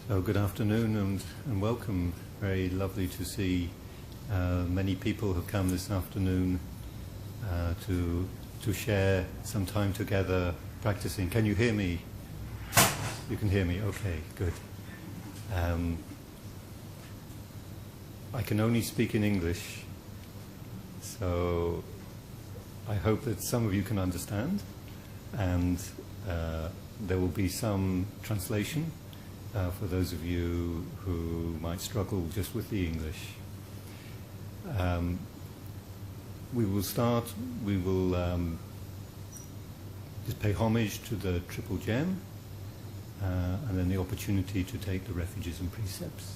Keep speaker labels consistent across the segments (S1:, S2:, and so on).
S1: So good afternoon and welcome. Very lovely to see many people have come this afternoon to share some time together practicing. Can you hear me? You can hear me? Okay, good. I can only speak in English, so I hope that some of you can understand, and there will be some translation for those of you who might struggle just with the English. We will just pay homage to the Triple Gem, and then the opportunity to take the refuges and precepts.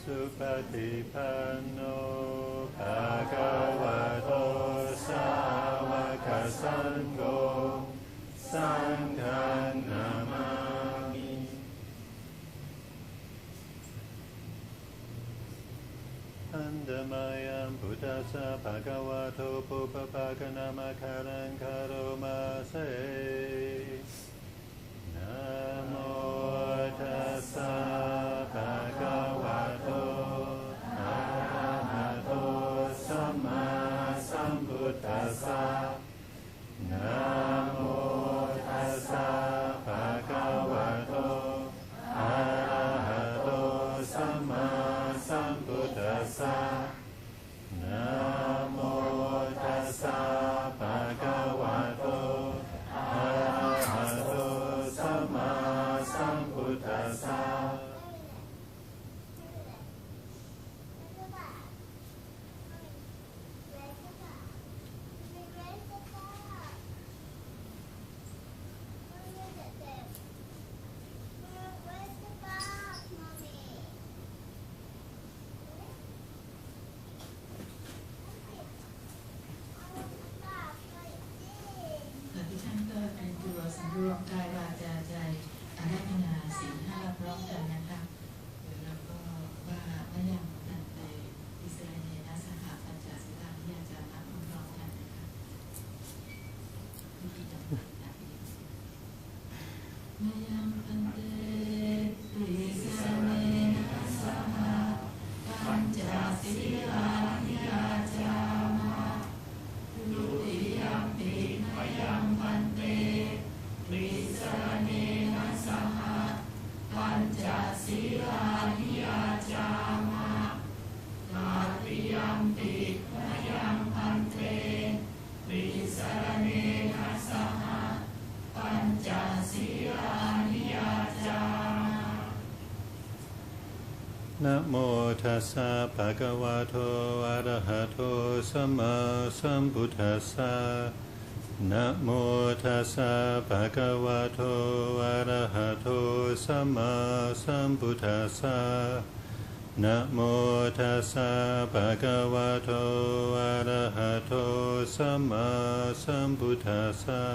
S1: Supatipanno bhagavato sāvaka saṅgho saṅghang namāmi. Andamayam buddhassa bhagavato pupapaganamakaram karomase. Namo tassa bhagavato arahato samma sambuddhassa. Namo tassa bhagavato arahato samma sambuddhassa. Namo tassa bhagavato arahato samma sambuddhassa.
S2: รวมกายวาจาใจอาราธนาศีลห้าพร้อมกันนะคะเดี๋ยวเราก็ว่าไม่ยังตันเตอิสราเอลนะสหปัญจสิกาที่อาจารย์นับพร้อมกันนะคะพิธีดำเนินการ มยังพันเตติสรเนนะสหปัญจศีลานิยาจามะทุติยัมปิมยังพันเตติสรเนนะสหปัญจศีลานิยาจามะตาติยัมปิมยังพันเตติสรเนนะสหปัญจศีลานิยาจามะ
S1: นะโมตัสสะภะคะวะโตอะระหะโตสัมมาสัมพุทธัสสะนะโมตัสสะภะคะวะโตอะระหะโตสัมมาสัมพุทธัสสะนะโมตัสสะภะคะวะโตอะระหะโตสัมมาสัมพุทธัสสะ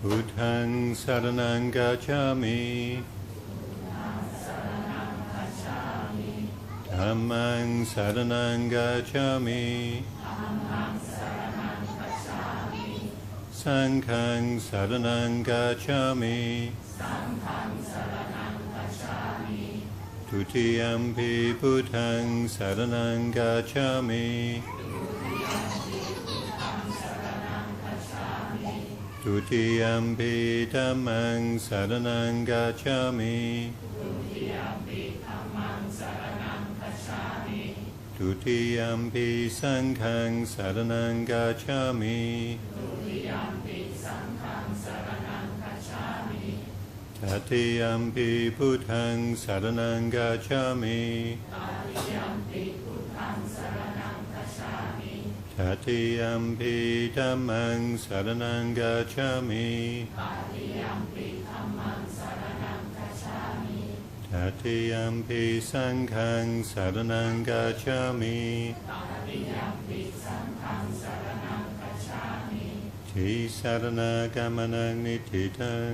S1: พุทธังสรณังกัจฉามิธัมมังสรณังกัจฉามิสังฆังสรณังกัจฉามิทุติยัมปิพุทธังสรณังกัจฉามิทุติยัมปิธัมมังสรณังกัจฉามิทุติยัมปิสังฆังสรณังกัจฉามิตติยัมปิพุทธังสรณังกัจฉามิตติยัมปิธัมมังสรณังกัจฉามิตติยัมปิสังฆังสรณังกัจฉามิทิสรณกัมมนังนิทิตัง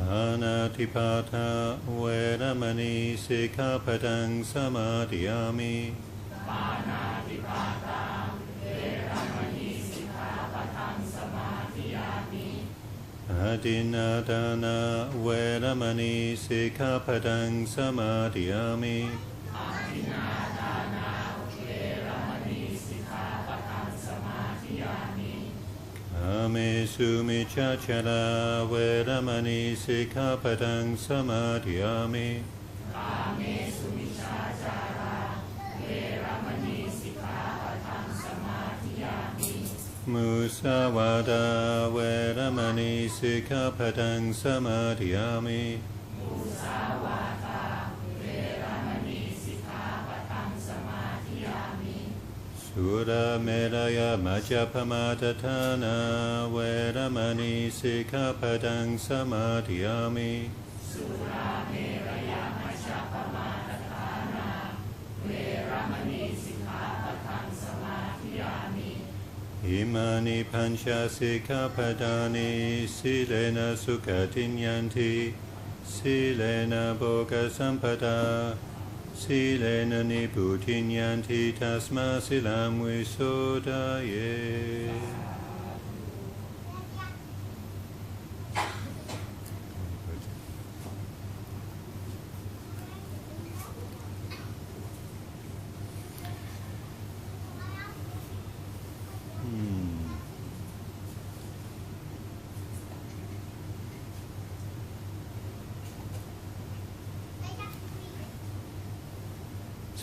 S1: อานาติปาทาเวรมณีสิกขาปดังสมาธิยามิปานาติปาทาเวรมณีสิกขาปดังสมาธิยามิอาทินนาทานาเวรมณีสิกขาปดังสมาธิยามิอาทินนาทานาเวรมณีสิกขาปดังสมาธิยามิอาเมสุมิจฉาจาราเวรมณีสิกขาปดังสมาธิยามิอาเมสุมิจฉาจาราเวรมณีสิกขาปดังสมาธิยามิมุสาวาทาเวรมณีสิกขาปดังสมาธิยามิมุสาวาทาเวรมณีสิกขาปดังสมาธิยามิสุราเมรยมัจจปมาทฐานาเวรมณีสิกขาปดังสมาธิยามิสุราเมรยมัจจปมาทฐานาเวรมณีสิกขาปดังสมาธิยามิอิมานิปัญจสิกขาปดานิสีเลนะสุขติญญันติสีเลนะโภคสัมปทาสีเลนะนิพพุติญญันติตัสมาสิลังวิโสทะเย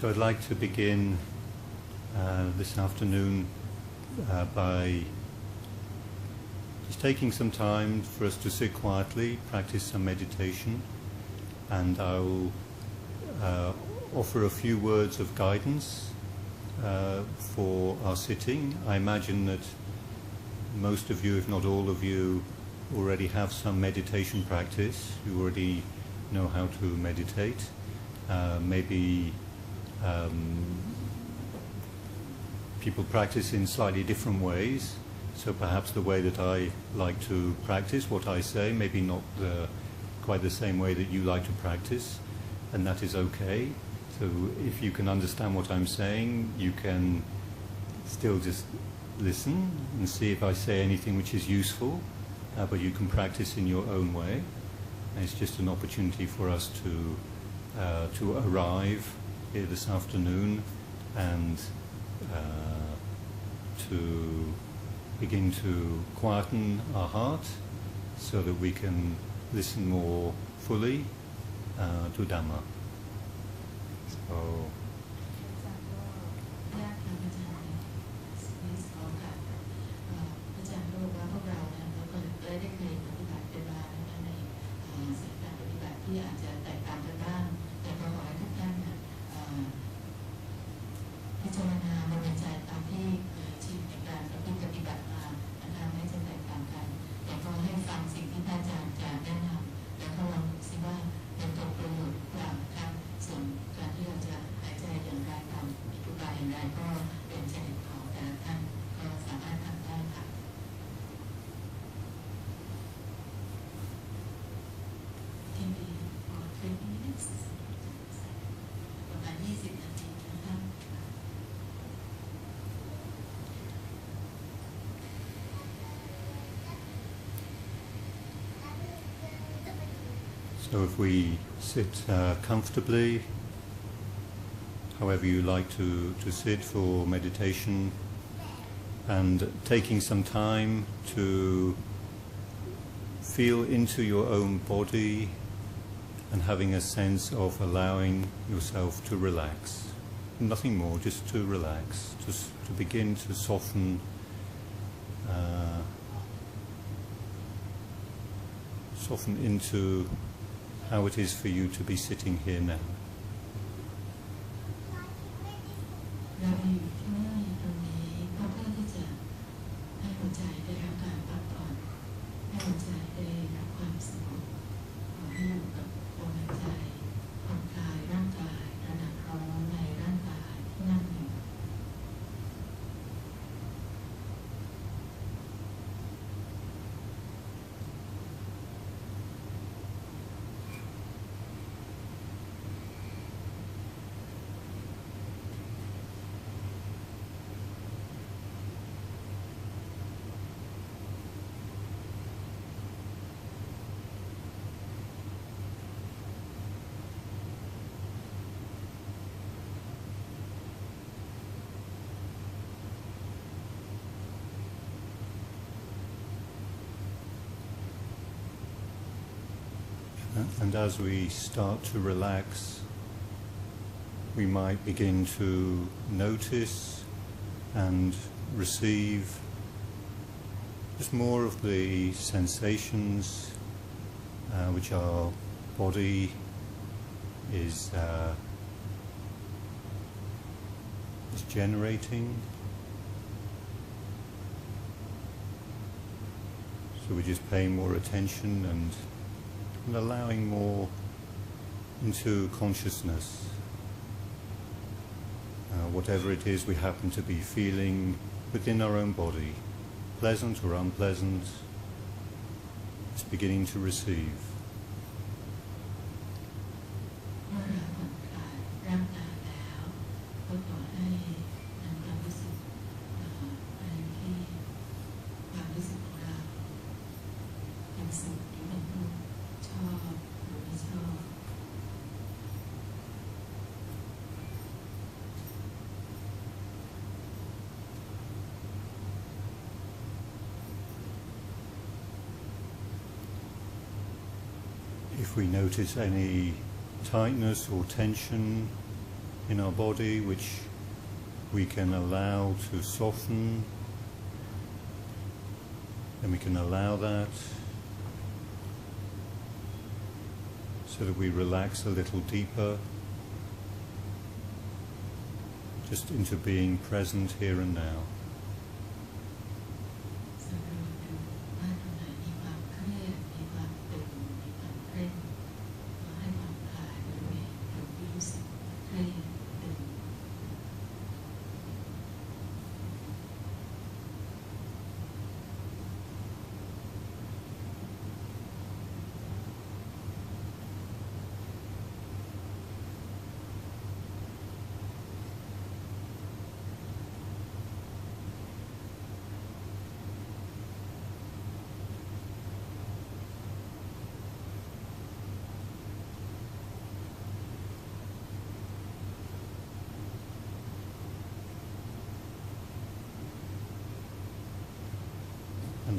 S1: So I'd like to begin this afternoon by just taking some time for us to sit quietly, practice some meditation, and I'll offer a few words of guidance for our sitting. I imagine that most of you, if not all of you, already have some meditation practice. You already know how to meditate. Maybe people practice in slightly different ways. So perhaps the way that I like to practice what I say, maybe not quite the same way that you like to practice, and that is okay. So if you can understand what I'm saying, you can still just listen and see if I say anything which is useful, but you can practice in your own way. And it's just an opportunity for us to arrive here this afternoon and to begin to quieten our heart so that we can listen more fully to Dhamma. So, 'So if we sit comfortably, however you like to sit for meditation, and taking some time to feel into your own body and having a sense of allowing yourself to relax. Nothing more, just to relax, just to begin to soften into how it is for you to be sitting here now.
S2: เราอยู่ที่นี่ตรงนี้ก็เพื่อที่จะให้หัวใจได้รับการพักผ่อนให้หัวใจได้รับความสงบขอให้อยู่กับลมหายใจผ่อนคลายร่างกายระดับร้อนในร่างกายที่นั่งอยู่
S1: And as we start to relax, we might begin to notice and receive just more of the sensations which our body is generating. So we just pay more attention and allowing more into consciousness, whatever it is we happen to be feeling within our own body, pleasant or unpleasant, it's beginning to receive.
S2: เมื่อเราผ่อนคลายร่างกายแล้วก็ขอให้นำความรู้สึกไปที่ความรู้สึกของเราเป็นสุขหรือเป็นทุกข์ชอบหรือไม่ชอบ
S1: If we notice any tightness or tension in our body which we can allow to soften, then we can allow that so that we relax a little deeper, just into being present here and now.
S2: สำรวจดูว่าตรงไหนมีความเครียดมีความตึงมีความเคร่งขอให้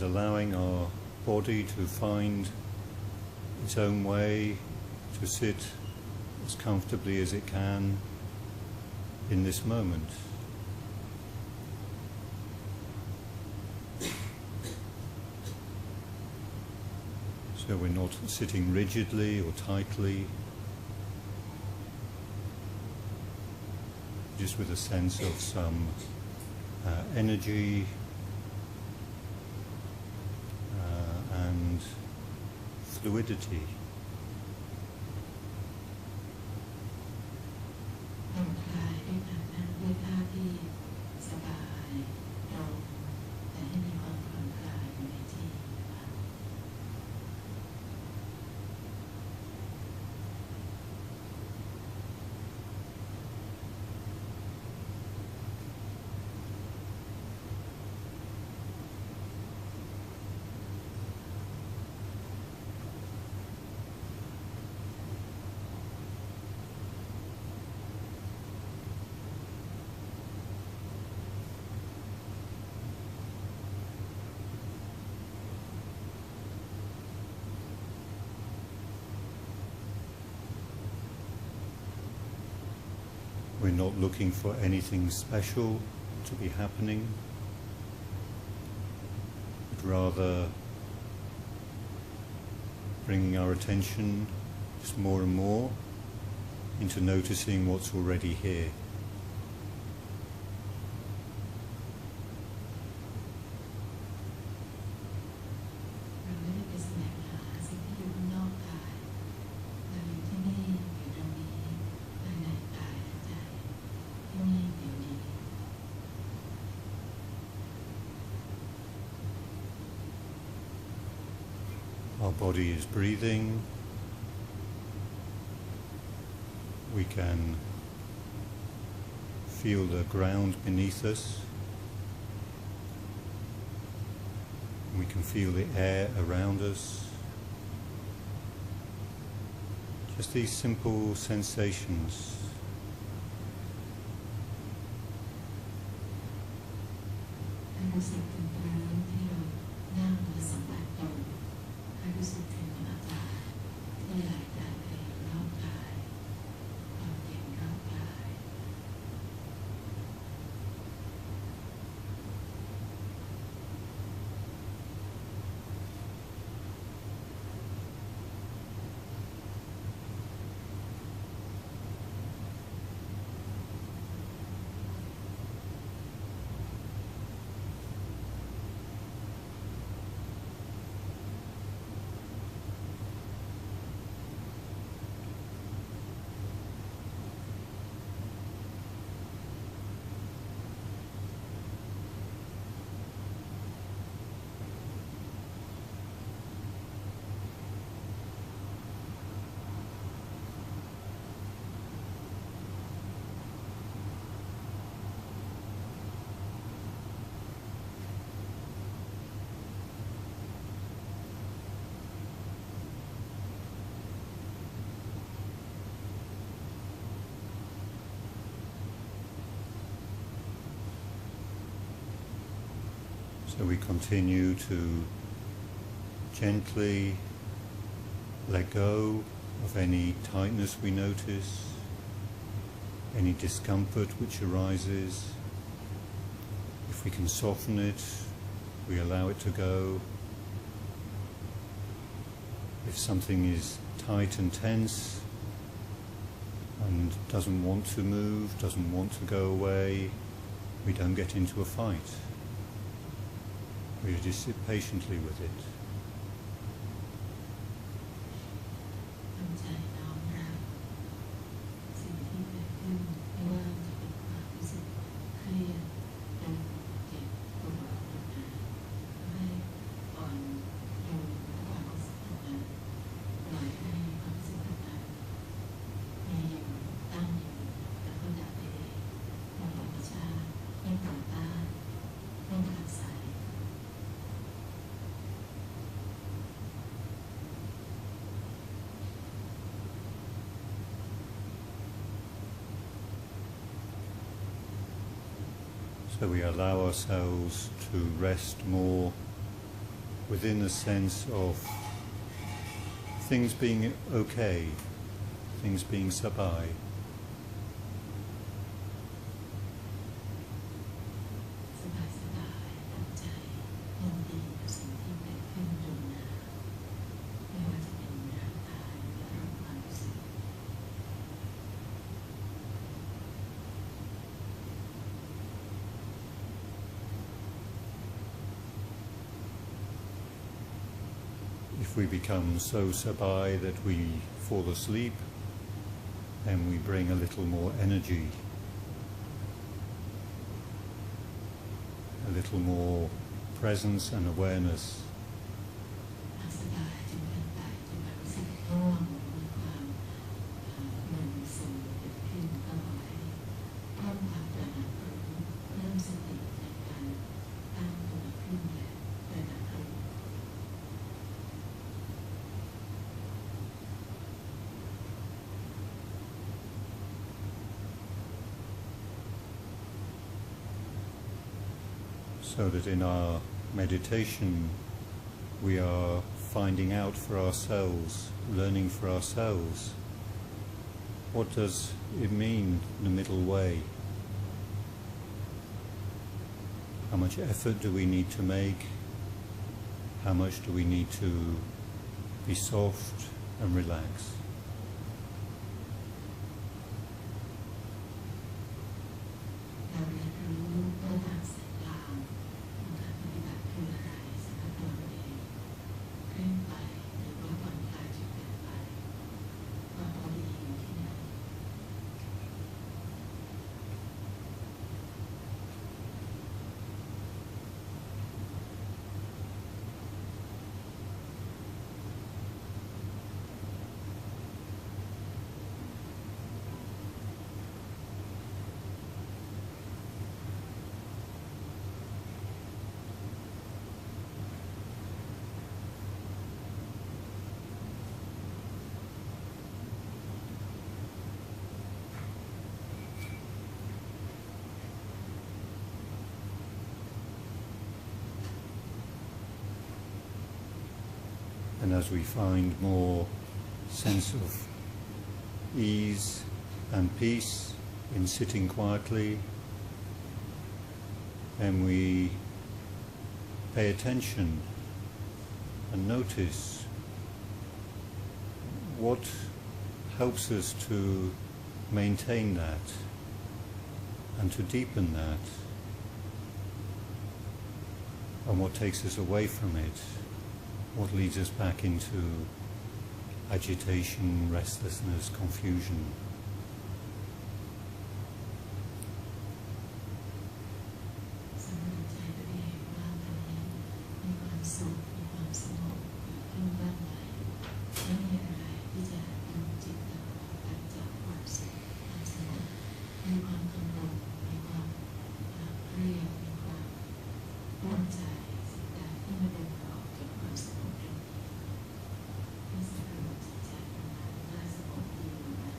S1: allowing our body to find its own way to sit as comfortably as it can in this moment. So we're not sitting rigidly or tightly, just with a sense of some energy and fluidity.
S2: ผ่อนคลายด้วยการนั่งด้วยท่าที่สบายตรงแต่ให้มีความผ่อนคลายอยู่ในที่
S1: We're not looking for anything special to be happening, but rather bringing our attention just more and more into noticing what's already here. 'Our body is breathing. We can feel the ground beneath us. We can feel the air around us. Just these simple sensations.
S2: รู้สึกถึงพื้นที่เรานั่งและสัมผัสตรงให้รู้สึกถึงอากาศที่ไหลผ่านไปรอบกายความเย็นรอบกาย
S1: So we continue to gently let go of any tightness we notice, any discomfort which arises. If we can soften it, we allow it to go. If something is tight and tense and doesn't want to move, doesn't want to go away, we don't get into a fight. We just sit patiently with it.
S2: ทำใจน้อมรับสิ่งที่เกิดขึ้นไม่ว่าจะเป็นความรู้สึกเครียดตึงเจ็บปวดปวดหนักให้อ่อนโยนความรู้สึกนั้นปล่อยให้ความรู้สึกนั้นมีอยู่ตั้งอยู่แล้วก็ดับไปเองโดยธรรมชาติไม่ต่อต้านไม่ขัดใจ
S1: So we allow ourselves to rest more within a sense of things being okay, things being sabai.
S2: ไม่ว่าจะเป็นร่างกายและอารมณ์ความรู้สึก
S1: If we become so sabai that we fall asleep, then we bring a little more energy, a little more presence and awareness.
S2: สบายจนเกินไปจนแบบรู้สึกง่วงมีความมึนซึมเกิดขึ้นก็ขอให้เพิ่มความตระหนักรู้เริ่มสติในการตั้งตัวขึ้นและตระหนักรู้
S1: So that in our meditation we are finding out for ourselves, learning for ourselves, what does it mean, the middle way? How much effort do we need to make? How much do we need to be soft and relax?
S2: เราเรียนรู้เพื่อทางสายกลางการปฏิบัติคืออะไรสำหรับตัวเราเองเคลื่อนไปหรือว่าผ่อนคลายจนเกินไปว่าพอดีอยู่ที่ไหน
S1: And as we find more sense of ease and peace in sitting quietly, then we pay attention and notice what helps us to maintain that and to deepen that, and what takes us away from it, what leads us back into agitation, restlessness, confusion.
S2: สำรวจใจตัวเองว่าตอนนี้มีความสุขมีความสงบเกิดขึ้นบ้างไหมไม่มีอะไรที่จะดึงจิตเราออกไปจากความสุขความสงบมีความกังวลมีความเครียดมีความร่วงใจสิ่งใดที่มาดึงเราออกจากความสงบตรงนี้ให้สำรวจจิตใจของเราว่าสงบดีหรือไม่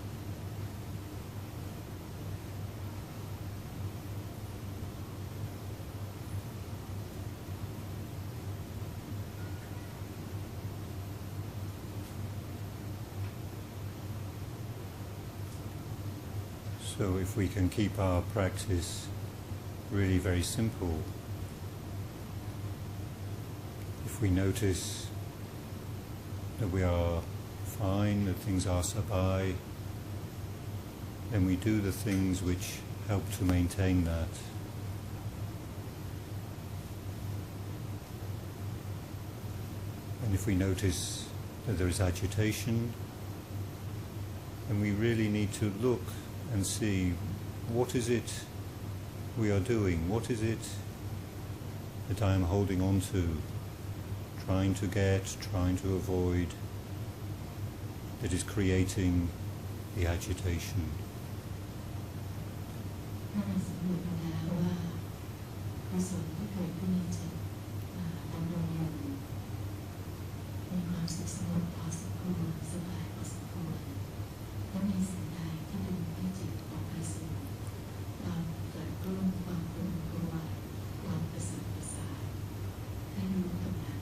S1: So if we can keep our practice really very simple, if we notice that we are fine, that things are sabai, then we do the things which help to maintain that. And if we notice that there is agitation, then we really need to look and see what is it we are doing, what is it that I am holding on to, trying to get, trying to avoid, that is creating the agitation.
S2: ถ้าเราสำรวจดูแล้วว่ากุศลที่เกิดขึ้นในจิตดำรงอยู่มีความสุขสงบพอสมควรสบายพอสมควรและมีสิ่งใดที่ดึงให้จิตออกไปสู่ความเกิดรุ่งความกลุ่มกลัวความกระสับกระส่ายให้รู้ตรงนั้น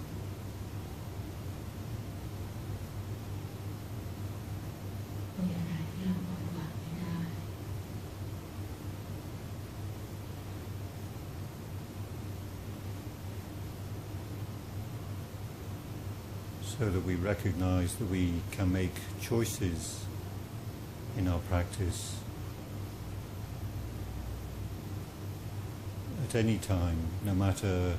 S1: so that we recognize that we can make choices in our practice at any time, no matter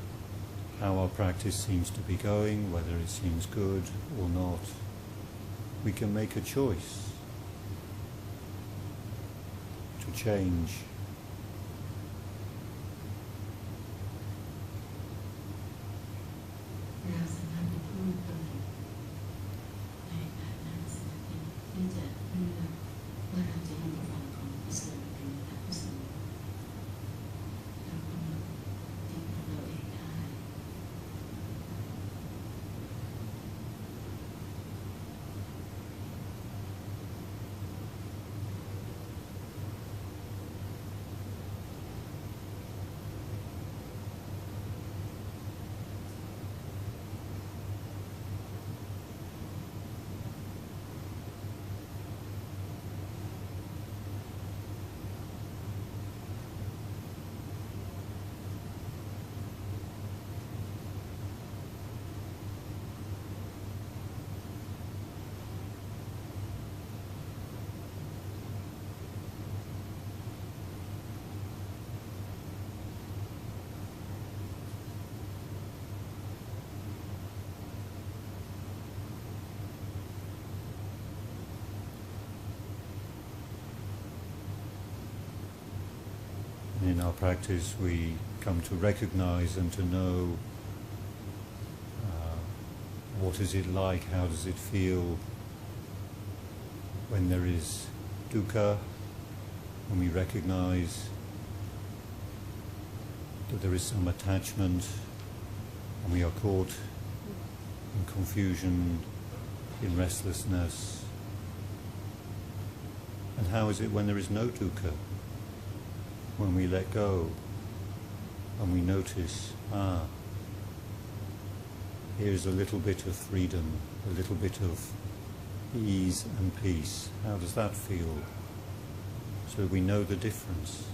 S1: how our practice seems to be going, whether it seems good or not. We can make a choice to change. In our practice, we come to recognize and to know what is it like, how does it feel when there is dukkha, when we recognize that there is some attachment and we are caught in confusion, in restlessness. And how is it when there is no dukkha? When we let go and we notice, here's a little bit of freedom, a little bit of ease and peace. How does that feel? So we know the difference.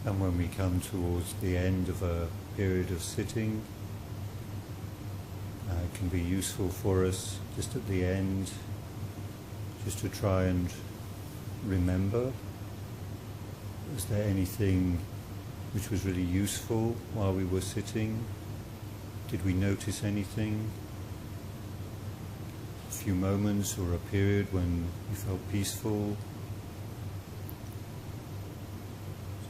S1: And when we come towards the end of a period of sitting, it can be useful for us just at the end, just to try and remember, is there anything which was really useful while we were sitting? Did we notice anything? A few moments or a period when we felt peaceful?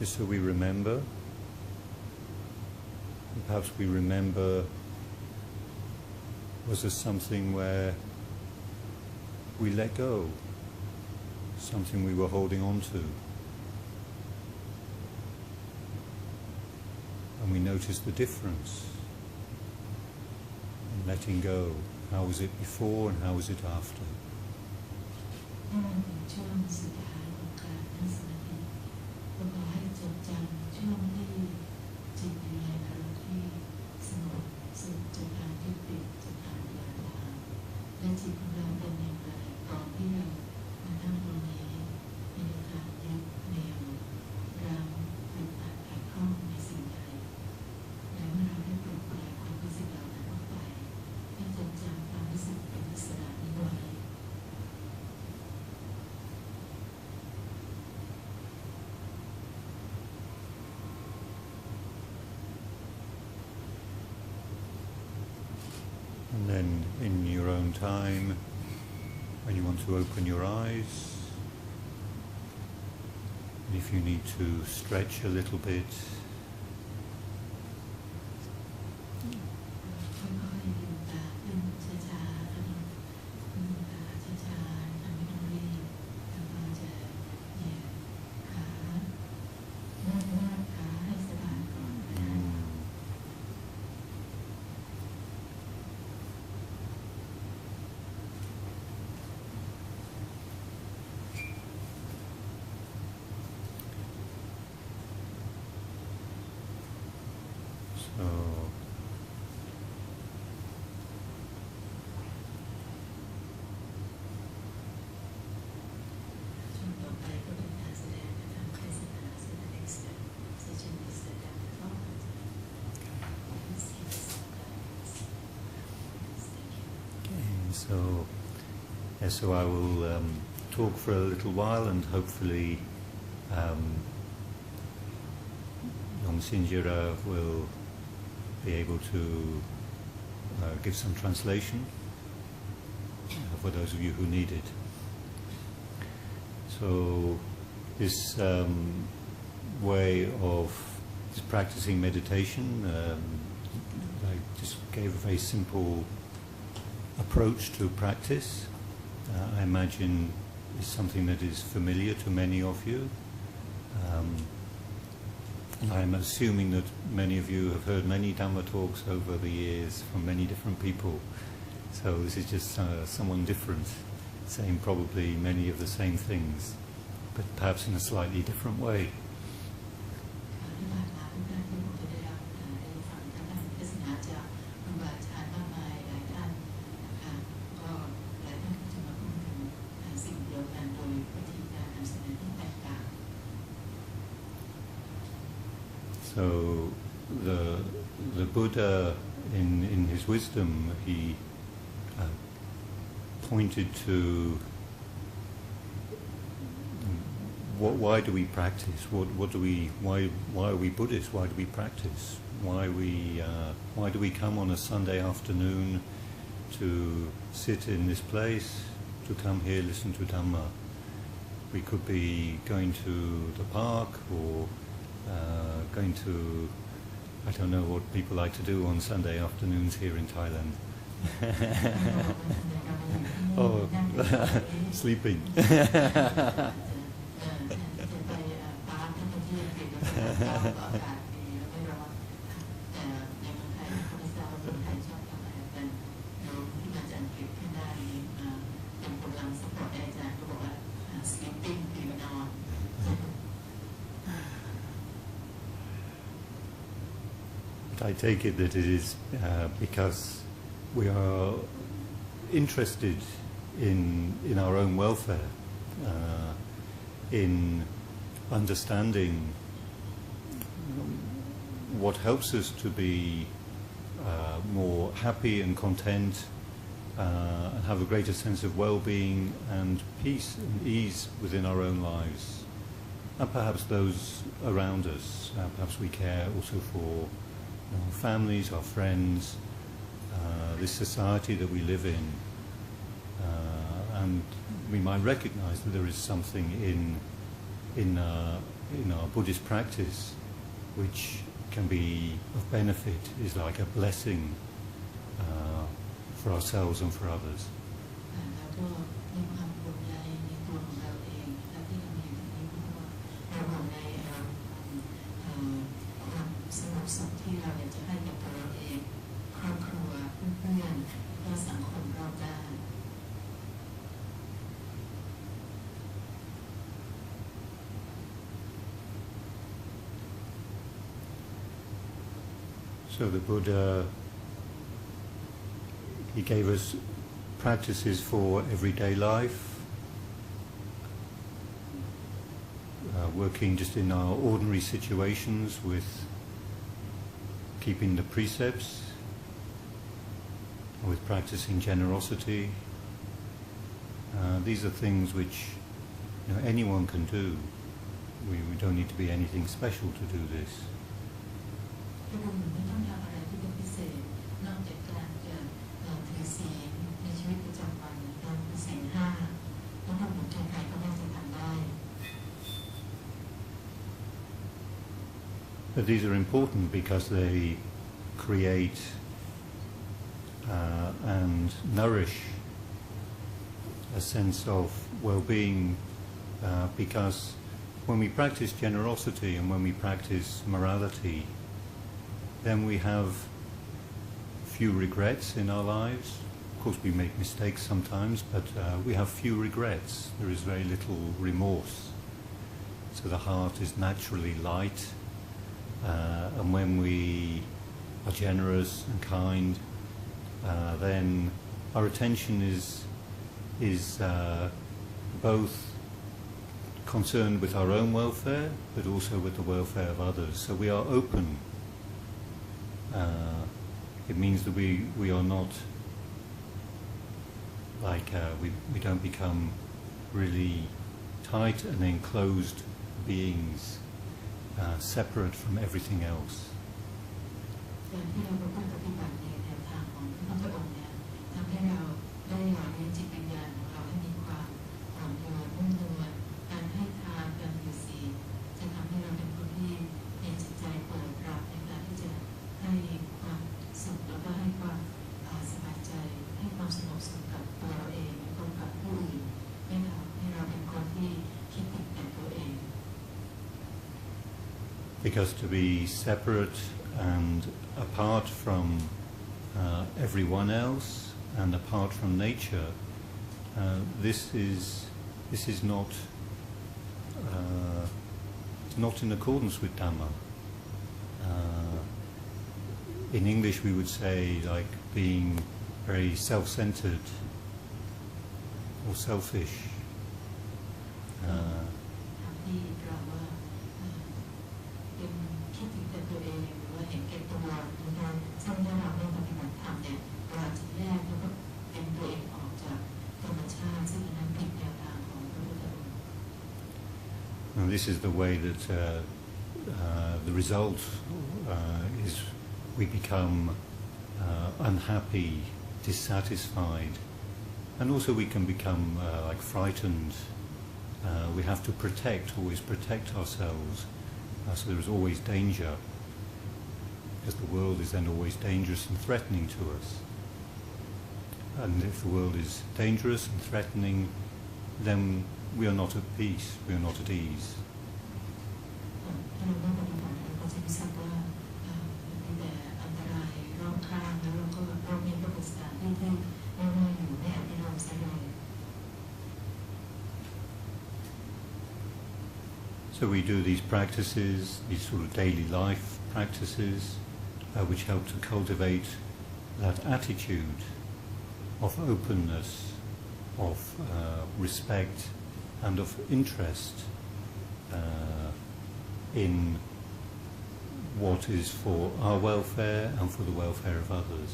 S1: Just so we remember. And perhaps we remember, was there something where we let go, something we were holding on to, and we noticed the difference in letting go. How was it before and how was it after? when in your own time, when you want to open your eyes, and if you need to stretch a little bit, so I will talk for a little while, and hopefully Yong Sinjira will be able to give some translation for those of you who need it. So this way of just practicing meditation, I just gave a very simple approach to practice. I imagine is something that is familiar to many of you. I'm assuming that many of you have heard many Dhamma talks over the years from many different people. So this is just someone different, saying probably many of the same things, but perhaps in a slightly different way. So the Buddha, in his wisdom, he pointed to why do we practice? What do we? Why are we Buddhists? Why do we practice? Why do we come on a Sunday afternoon to sit in this place, to come here, listen to Dhamma? We could be going to the park or going to, I don't know what people like to do on Sunday afternoons here in Thailand. Oh, sleeping. I take it that it is because we are interested in our own welfare, in understanding what helps us to be more happy and content, and have a greater sense of well-being and peace and ease within our own lives, and perhaps those around us. Perhaps we care also for our families, our friends, this society that we live in, and we might recognize that there is something in our Buddhist practice which can be of benefit, is like a blessing for ourselves and for others. So the Buddha, he gave us practices for everyday life, working just in our ordinary situations with keeping the precepts, with practicing generosity. These are things which anyone can do. We don't need to be anything special to do this.
S2: อศีลในชีวิตประจำวันการถือศีล5แล้วถ้าผมใครๆก็น่าจะทำได้
S1: But these are important because they create and nourish a sense of well-being because when we practice generosity and when we practice morality, then we have few regrets in our lives. Of course, we make mistakes sometimes, but we have few regrets. There is very little remorse. So the heart is naturally light, and when we are generous and kind, then our attention is both concerned with our own welfare, but also with the welfare of others. So we are open. It means that we are not like we don't become really tight and enclosed beings, separate from everything else.
S2: การที่เราปฏิบัติในแนวทางของพระพุทธองค์เนี่ยทำให้เราได้หล่อเลี้ยงจิตวิญญาณของเราให้มีความอ่อนโยนนุ่มนวลการให้ทานการถือศีลจะทำให้เราเป็นคนที่มีจิตใจเปิดรับในการที่จะให้ความสุขแล้วก็ให้ความสบายใจให้ความสงบสุขกับตัวเราเองและกับผู้อื่นให้เราเป็นคนที่คิดติดแต่ตัวเอง
S1: Because to be separate and apart from everyone else and apart from nature, this is not in accordance with Dhamma. In English, we would say like being very self-centered or selfish.
S2: ที่เราว่าเป็นคิดถึงแต่ตัวเองหรือว่าเห็นแก่ตัวนะคะซึ่งถ้าเราไม่ปฏิบัติธรรมเนี่ยเราจะแยกแล้วก็เป็นตัวเองออกจากธรรมชาติซึ่งอันนั้นผิดแนวทางของพระพุทธองค์
S1: And this is the way that the result is we become unhappy, dissatisfied, and also we can become like frightened. We have to always protect ourselves, so there is always danger, because the world is then always dangerous and threatening to us. And if the world is dangerous and threatening, then we are not at peace, we are not at ease.
S2: ถ้าเราไม่ปฏิบัติเราก็จะรู้สึกว่ามีแต่อันตรายรอบข้างแล้วเราก็เรามีประสบการณ์ที่ไม่น่าอยู่ไม่อาจที่เราใช้เลย
S1: So we do these practices, these sort of daily life practices, which help to cultivate that attitude of openness, of respect, and of interest in what is for our welfare and for the welfare of others.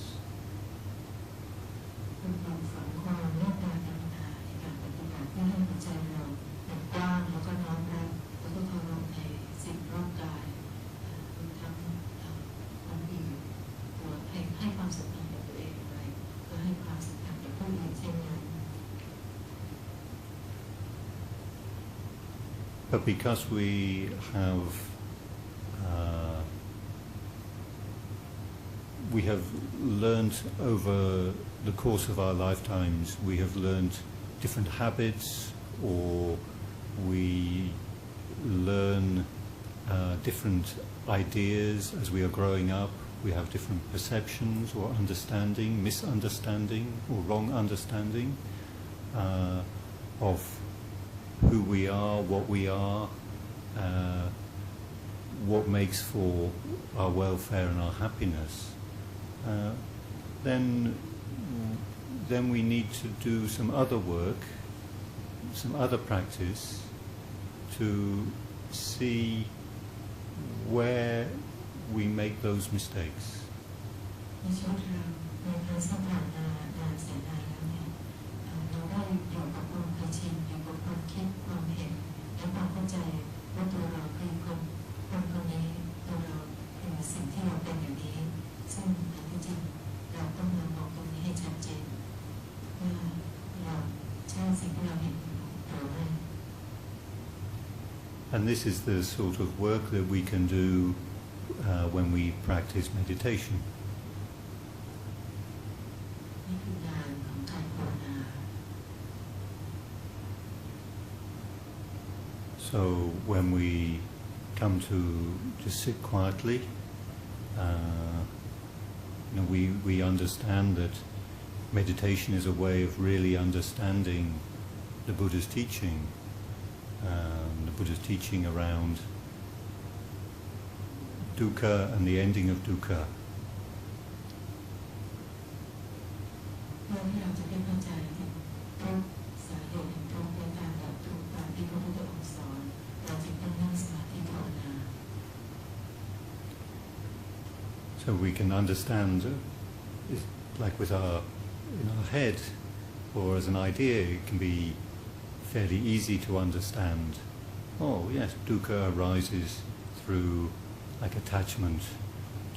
S2: เป็นความฝันความเมตตากรุณาในการปฏิบัติเพื่อให้หัวใจเราเป็นกว้างแล้วก็น้อมรับแล้วก็เคารพในสิ่งรอบกายรวมทั้งคนอื่นตัวให้ความสำคัญกับตัวเองด้วยก็ให้ความสำคัญกับผู้อื่นเช่นนั้น
S1: But because we have learnt over the course of our lifetimes, we have learnt different habits, or we learn different ideas as we are growing up. We have different perceptions or understanding, misunderstanding or wrong understanding of who we are, what we are, what makes for our welfare and our happiness. Then we need to do some other work, some other practice to see where we make those mistakes.
S2: ในชีวิตเราในการสัมผัสนานแสนนานแล้วเนี่ยเราได้อยู่กับความเคยชินอยู่กับความคิดความเห็นและความเข้าใจว่าตัวเราคือคนนี้ตัวเราคือสิ่งที่เราเป็นอยู่นี้ซึ่งอันที่จริงเราต้องมามองตรงนี้ให้ชัดเจน สิ่งที่เราเห็นหรือไม่
S1: And this is the sort of work that we can do when we practice meditation.
S2: นี่คืองานของการภาวนา
S1: So when we come to just sit quietly, we understand that meditation is a way of really understanding the Buddha's teaching, the Buddha's teaching around dukkha and the ending of dukkha.
S2: เพื่อที่เราจะได้เข้าใจถึงทุกสาเหตุแห่งทุกข์และการดับทุกข์ตามที่พระพุทธองค์สอนเราจึงต้องนั่งสมาธิภาวนา
S1: So we can understand, like with in our head, or as an idea, it can be fairly easy to understand. Oh yes, dukkha arises through like attachment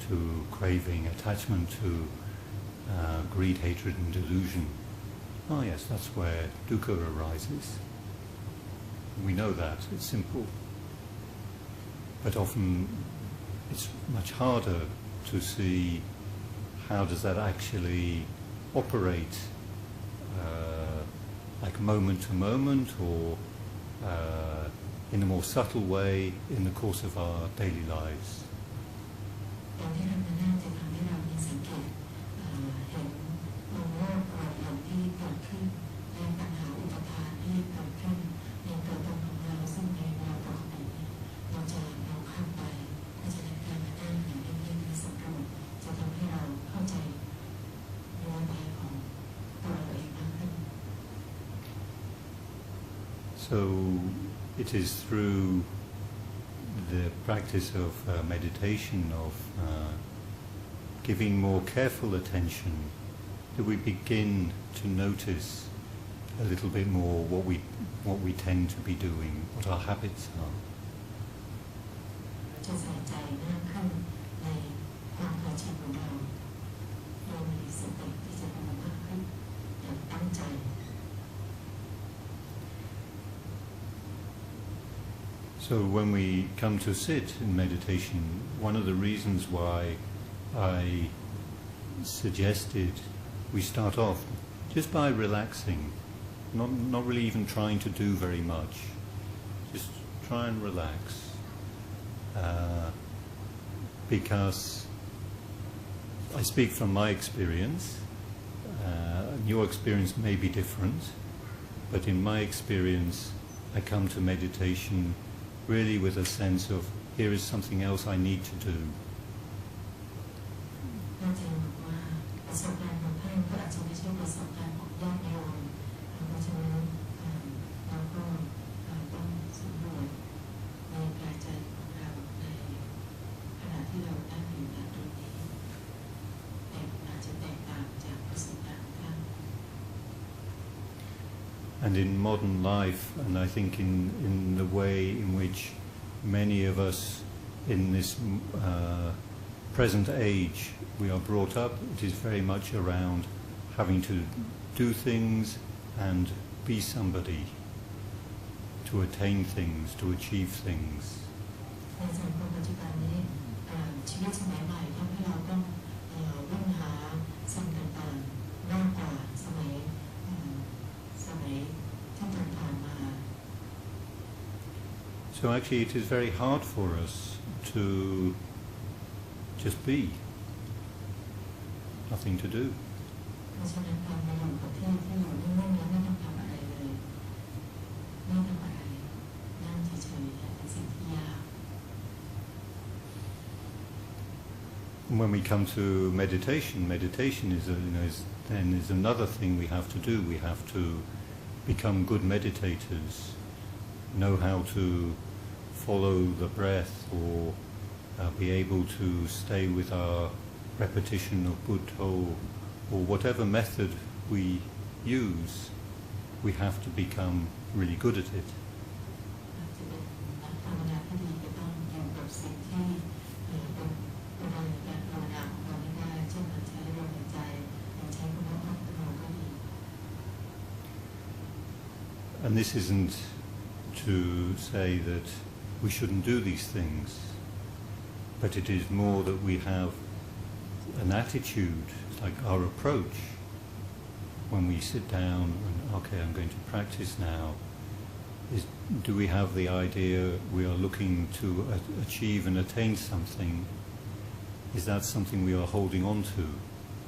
S1: to craving, attachment to greed, hatred and delusion. Oh yes, that's where dukkha arises. We know that, it's simple. But often it's much harder to see how does that actually operate, like moment to moment or in a more subtle way in the course of our daily lives.
S2: การที่เรามานั่งจะทำให้เรามีสังเกตเห็นความโลภความหลงที่เกิดขึ้นและปัญหาอุปทานที่เกิดขึ้นในตัวตนของเราซึ่งในเวลาปกติเราจะมองข้ามไปเพราะฉะนั้นการมานั่งอย่างเงียบๆในสังเกตจะทำให้เราเข้าใจเนื้อแท้ของตัวเราเองมากขึ้น
S1: So it is through the practice of meditation, of giving more careful attention, that we begin to notice a little bit more what we tend to be doing, what our habits are.
S2: จะใส่ใจมากขึ้นในความเคยชินของเราเรามีสติที่จะดูมากขึ้นอย่างตั้งใจ
S1: So when we come to sit in meditation, one of the reasons why I suggested we start off just by relaxing, not really even trying to do very much, just try and relax, because I speak from my experience, your experience may be different, but in my experience I come to meditation really with a sense of here is something else I need to do.
S2: อาจารย์บอกว่าประสบการณ์ของท่านก็อาจจะไม่ใช่ประสบการณ์ของญาติโยมเพราะฉะนั้นเราก็ต้องสำรวจในกายใจของเราในขณะที่เราตั้งอยู่ณตรงนี้แต่อาจจะแตกต่างจากประสบการณ์ของท่าน
S1: And in modern life, and I think in the way in which many of us in this present age we are brought up, it is very much around having to do things and be somebody, to attain things, to achieve things.
S2: ในสังคมปัจจุบันนี้ชีวิตสมัยใหม่ทำให้เราต้องวิ่งหาสิ่งต่างๆมากกว่าสมัยที่ผ่านมา
S1: So actually it is very hard for us to just be, nothing to do.
S2: เพราะฉะนั้นการมาอยู่กับที่อยู่นิ่งๆแล้วไม่ต้องทำอะไรเลยไม่ทำอะไรนั่งเฉยๆเป็นสิ่งที่ยาก
S1: When we come to meditation is another thing we have to do. We have to become good meditators, know how to follow the breath or be able to stay with our repetition of Buddha or whatever method we use, we have to become really good at it.
S2: อาจจะเป็นนักภาวนาที่ดีก็ต้องอยู่กับสิ่งที่เป็นการภาวนาของเราไม่ได้เช่นการใช้ลมหายใจหรือใช้คำว่าอัตโนก็ดี
S1: And this isn't to say that we shouldn't do these things, but it is more that we have an attitude, like our approach, when we sit down and, okay, I'm going to practice now, is do we have the idea we are looking to achieve and attain something? Is that something we are holding on to,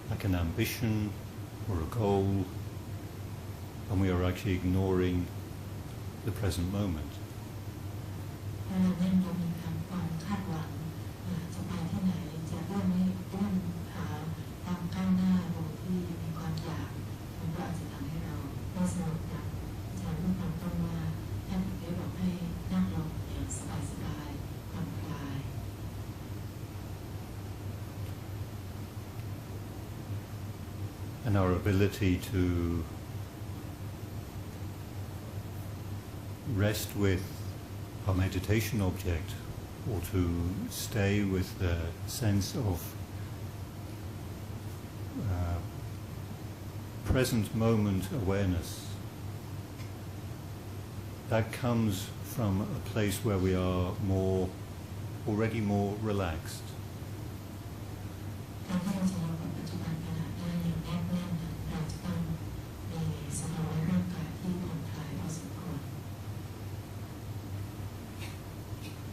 S1: like an ambition or a goal, and we are actually ignoring the present moment? And our ability to rest with our meditation object, or to stay with the sense of present moment awareness, that comes from a place where we are already more relaxed.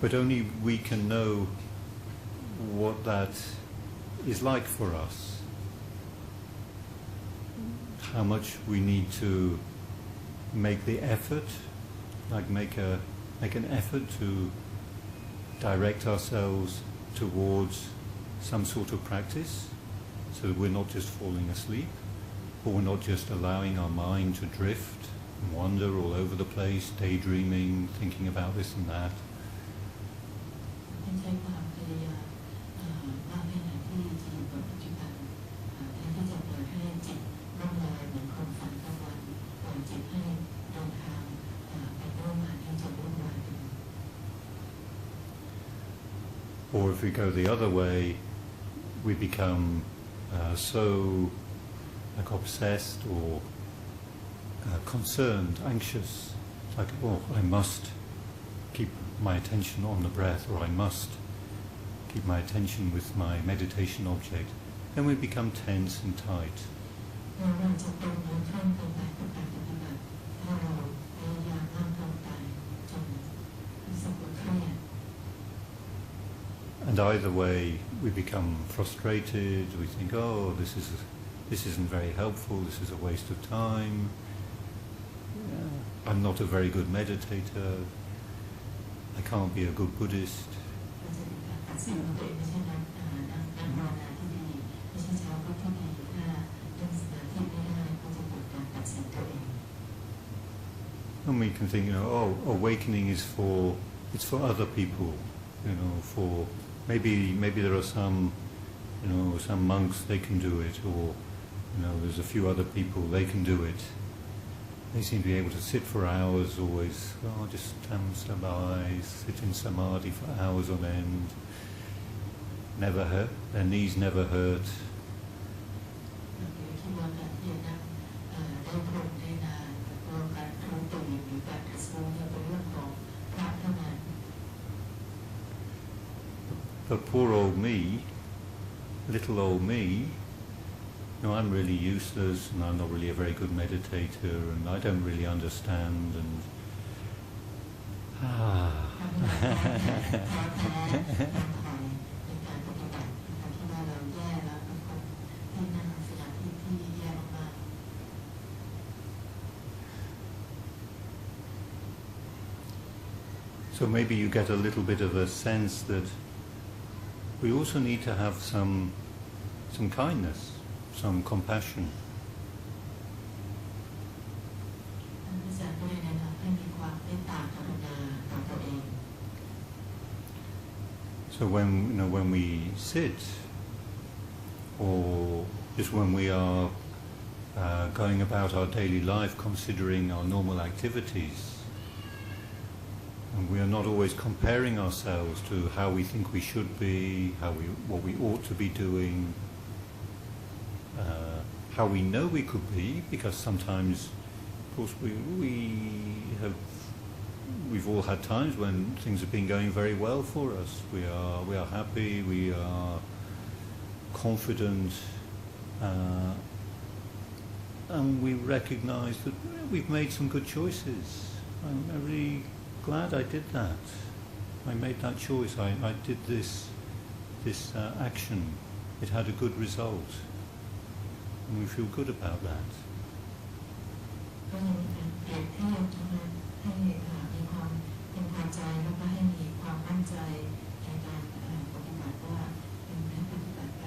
S1: But only we can know what that is like for us. How much we need to make the effort, like make an effort to direct ourselves towards some sort of practice, so that we're not just falling asleep, or we're not just allowing our mind to drift and wander all over the place, daydreaming, thinking about this and that. Or if we go the other way, we become so like obsessed or concerned, anxious, like, oh, I must keep my attention on the breath, or I must keep my attention with my meditation object. Then we become tense and tight. And either way, we become frustrated. We think, oh, this isn't very helpful. This is a waste of time. Yeah. I'm not a very good meditator. I can't be a good Buddhist. And we can think, oh, awakening is for other people, for maybe there are some monks, they can do it, or there's a few other people, they can do it. They seem to be able to sit for hours always, just stand by, sit in samadhi for hours on end, never hurt, their knees never hurt. But poor old me, little old me, I'm really useless, and I'm not really a very good meditator, and I don't really understand, and so maybe you get a little bit of a sense that we also need to have some kindness, some compassion. So when we sit, or just when we are going about our daily life, considering our normal activities, and we are not always comparing ourselves to how we think we should be, what we ought to be doing, how we know we could be, because sometimes Of course, we've all had times when things have been going very well for us. We are happy. We are confident, and we recognise that we've made some good choices. I'm really glad I did that. I made that choice. I did this action. It had a good result, and we feel good about that.
S2: ก็ยังมีการเปรียบเทียบนะคะให้มีความพึงพอใจแล้วก็ให้มีความมั่นใจในการปฏิบัติว่าเป็นแม้ปฏิบัติไป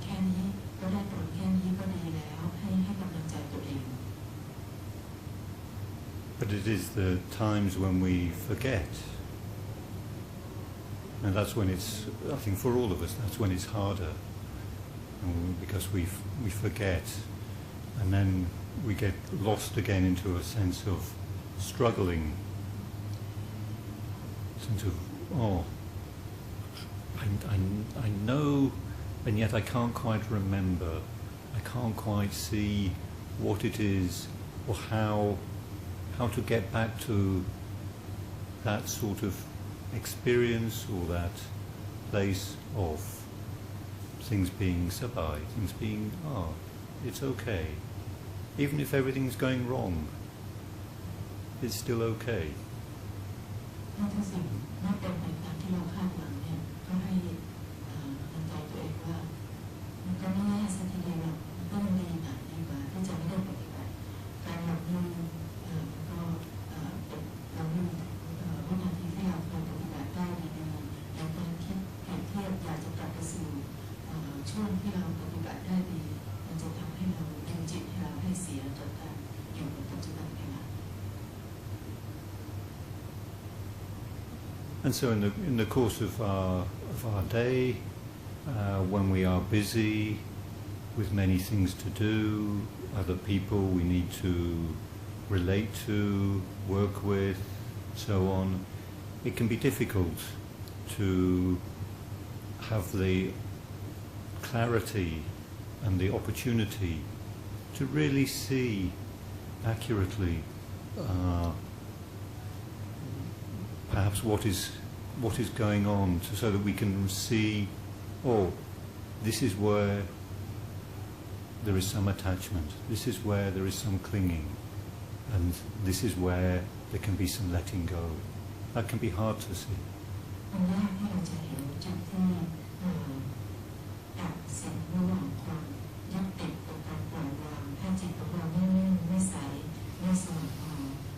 S2: แค่นี้ก็ได้ผลแค่นี้ก็ดีแล้วให้กำลังใจตัวเอง
S1: But it is the times when we forget, and that's when it's, I think for all of us, that's when it's harder, because we forget, and then we get lost again into a sense of struggling, sense of, I know, and yet I can't quite remember, I can't quite see what it is or how to get back to that sort of experience or that place of things being sabai, things being, it's okay. Even if everything's going wrong, it's still okay.
S2: ถ้าทุกสิ่งไม่เป็นไปตามที่เราคาดหวังเนี่ยก็ให้กำลังใจตัวเองว่ามันก็ไม่แย่สักทีเดียวหรอกมันก็ยังดีนะดีกว่าที่จะไม่ได้ปฏิบัติการหลับลืมก็เราลืมวินาทีที่เราเคยปฏิบัติได้ดีๆแล้วการคิดเปรียบเทียบอยากจะกลับไปสู่ช่วงที่เราปฏิบัติได้ดีมันจะทำให้เราดึงจิตให้เราให้เสียจากการอยู่กับปัจจุบันขณะ
S1: And so in the course of our day, when we are busy with many things to do, other people we need to relate to, work with, so on, it can be difficult to have the clarity and the opportunity to really see accurately perhaps what is going on, so that we can see, this is where there is some attachment, this is where there is some clinging, and this is where there can be some letting go. That can be hard to see.
S2: มันยากที่เราจะเห็นจุดที่ตัดสิ่งระหว่างความยึดติดกับการปล่อยวางถ้าจิตของเราไม่นิ่งไม่ใสไม่สงบพอ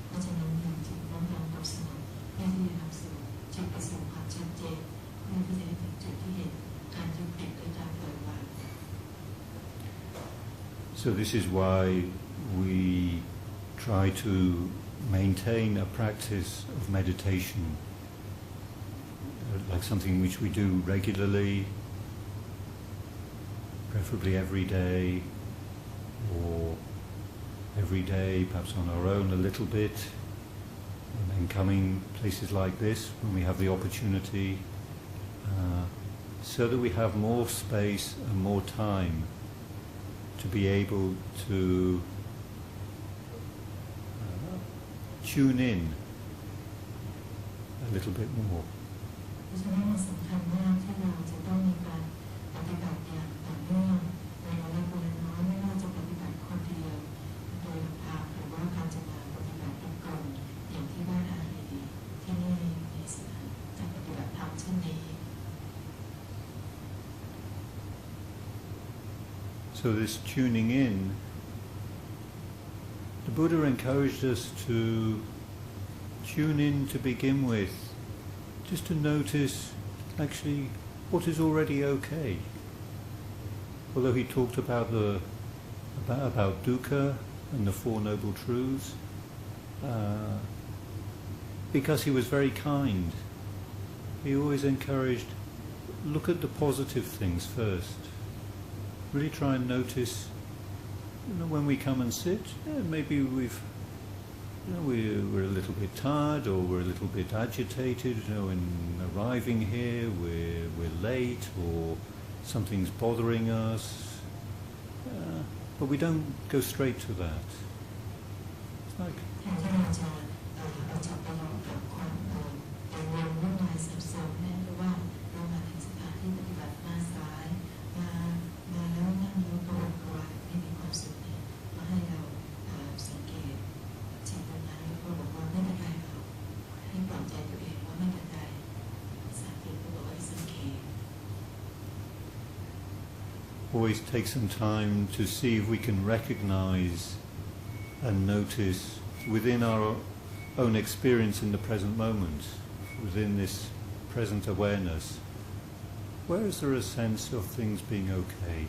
S2: เพราะฉะนั้นยังจิตน้อมรับกับสงบเพื่อที่จะนำสู่จิตไปสู่ความชัดเจนเพื่อที่จะถึงจุดที่เห็นการยึดติดและการปล่อยวาง
S1: So this is why we try to maintain a practice of meditation, like something which we do regularly, preferably every day, or every day, perhaps on our own a little bit, and then coming places like this when we have the opportunity, so that we have more space and more time to be able to tune in a little bit more.
S2: เพราะฉะนั้นมันสำคัญมากที่เราจะต้องมีการปฏิบัติอย่างต่อเนื่องในระดับน้อยไม่ว่าจะปฏิบัติคนเดียวโดยลำพังหรือว่าการจะมาปฏิบัติเป็นกลุ่มอย่างที่บ้านอารีที่นี่ในสถานการปฏิบัติธรรมเช่นนี้
S1: So this tuning in, the Buddha encouraged us to tune in to begin with, just to notice actually what is already okay. Although he talked about about dukkha and the Four Noble Truths, because he was very kind, he always encouraged, look at the positive things first. Really try and notice, when we come and sit, maybe we're a little bit tired, or we're a little bit agitated, in arriving here, we're late, or something's bothering us, but we don't go straight to that. like
S2: แทนที่เราจะเอาจับไปอยู่กับความกังวลวุ่นวายสับสนเนี่ยหรือว่าเรามาถึงสถานที่ปฏิบัติหน้าซ้ายมาแล้วนั่งแล้วกระวนกระวายไม่มีความสุขเนี่ยมาให้เราสังเกตจิตตรงนั้นแล้วก็บอกว่าไม่เป็นไรหรอกให้ปลอบใจตัวเองว่าไม่เป็นไรสังเกตก็บอกว่าสังเกต
S1: always take some time to see if we can recognize and notice within our own experience in the present moment, within this present awareness, where is there a sense of things being okay?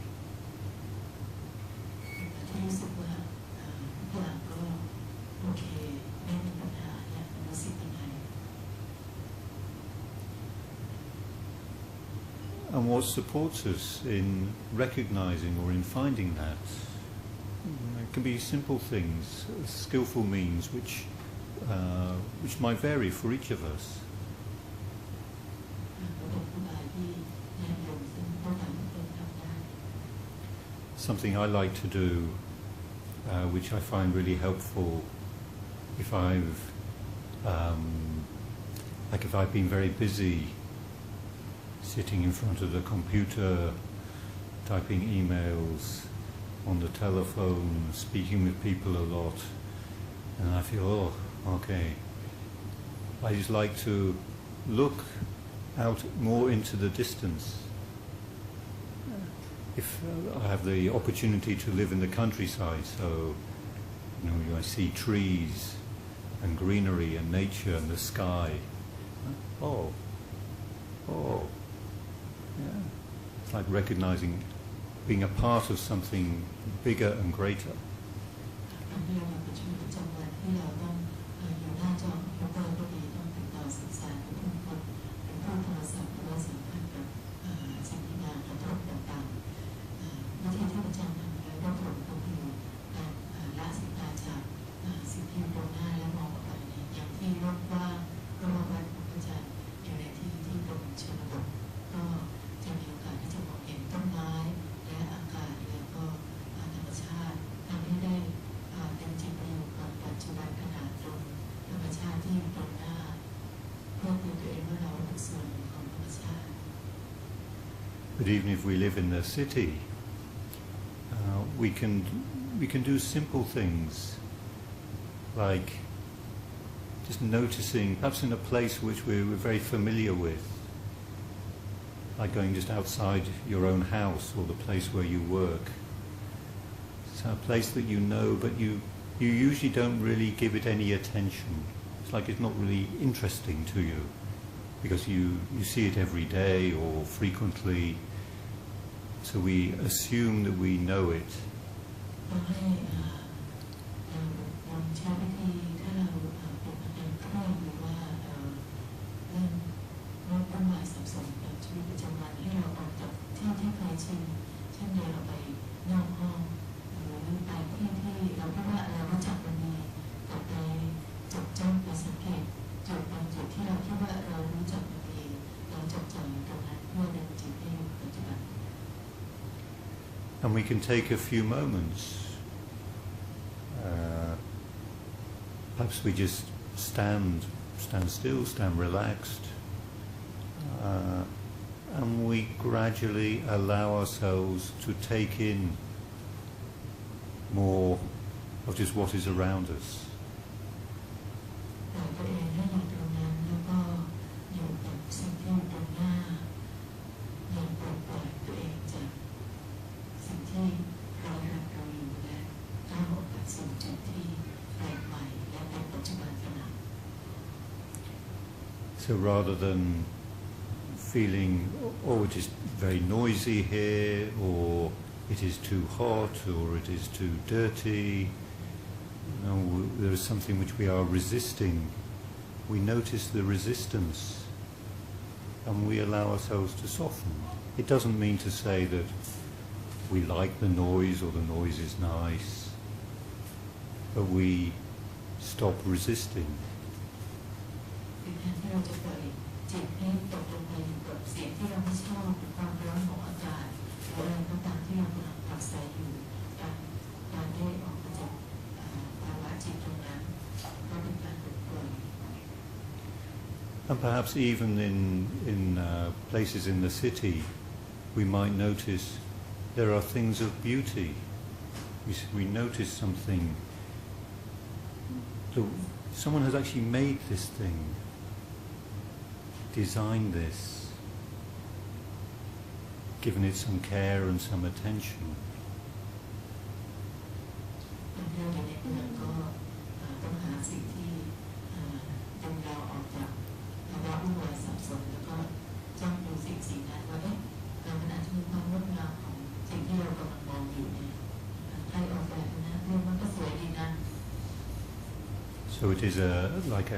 S1: And what supports us in recognizing or in finding that? It can be simple things, skillful means which might vary for each of us. Something I like to do, which I find really helpful, if I've been very busy, sitting in front of the computer, typing emails, on the telephone, speaking with people a lot, and I feel, okay. I just like to look out more into the distance. If I have the opportunity to live in the countryside, so I see trees and greenery and nature and the sky. Yeah. It's like recognizing being a part of something bigger and greater. But even if we live in the city, we can do simple things like just noticing, perhaps in a place which we're very familiar with, like going just outside your own house or the place where you work. It's a place that you know, but you usually don't really give it any attention. It's like it's not really interesting to you, because you see it every day or frequently, so we assume that we know it. And we can take a few moments. Perhaps we just stand still, stand relaxed, and we gradually allow ourselves to take in more of just what is around us. So rather than feeling, it is very noisy here, or it is too hot, or it is too dirty, there is something which we are resisting. We notice the resistance and we allow ourselves to soften. It doesn't mean to say that we like the noise or the noise is nice, but we stop resisting. And perhaps even in places in the city, we might notice there are things of beauty. We notice something. Someone has actually made this thing, designed this, given it some care and some attention.
S2: ต้องหาสิ่งที่ดึงเราออกจากภาวะวุ่นวายสับสนแล้วก็จ้องดูสิ่งนั้นว่ามันอาจจะมีความงดงามของสิ่งที่เรากำลังมองอยู่เนี่ยใครออกแบบนะเรื่องมันก็สวยดีนะ
S1: So it is like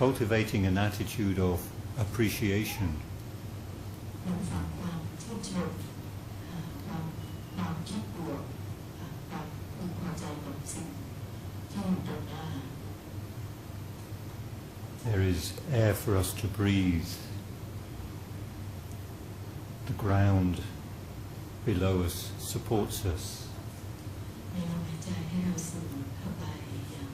S1: cultivating an attitude of appreciation.
S2: มันฝังความชื่นชมความคิดบวกความพึงพอใจกับสิ่งที่อยู่ตรงหน้า
S1: There is air for us to breathe. The ground below us supports us.
S2: มีลมหายใจให้เราสูดเข้าไปอย่าง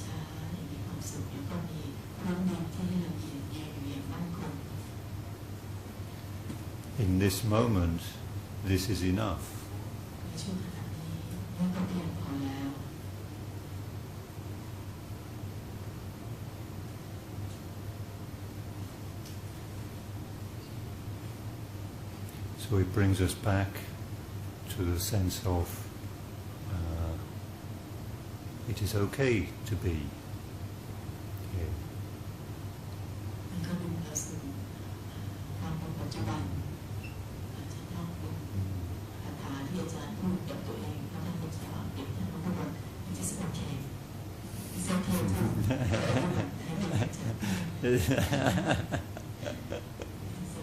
S2: ช้าๆอย่างมีความสุขแล้วก็มีพื้นดินที่ให้เรายืนอยู่อย่างมั่นคง
S1: In this moment, this is enough.
S2: ในช่วงขณะนี้นี่ก็เพียงพอแล้ว
S1: So it brings us back to the sense of it is okay to be here.
S2: มันก็ดึงเราสู่ความเป็นปัจจุบันอาจจะต้องเป็นคาถาที่อาจารย์พูดกับตัวเองเพราะท่านเป็นสาวเด็กท่านพูดว่า it is okay it's okay it's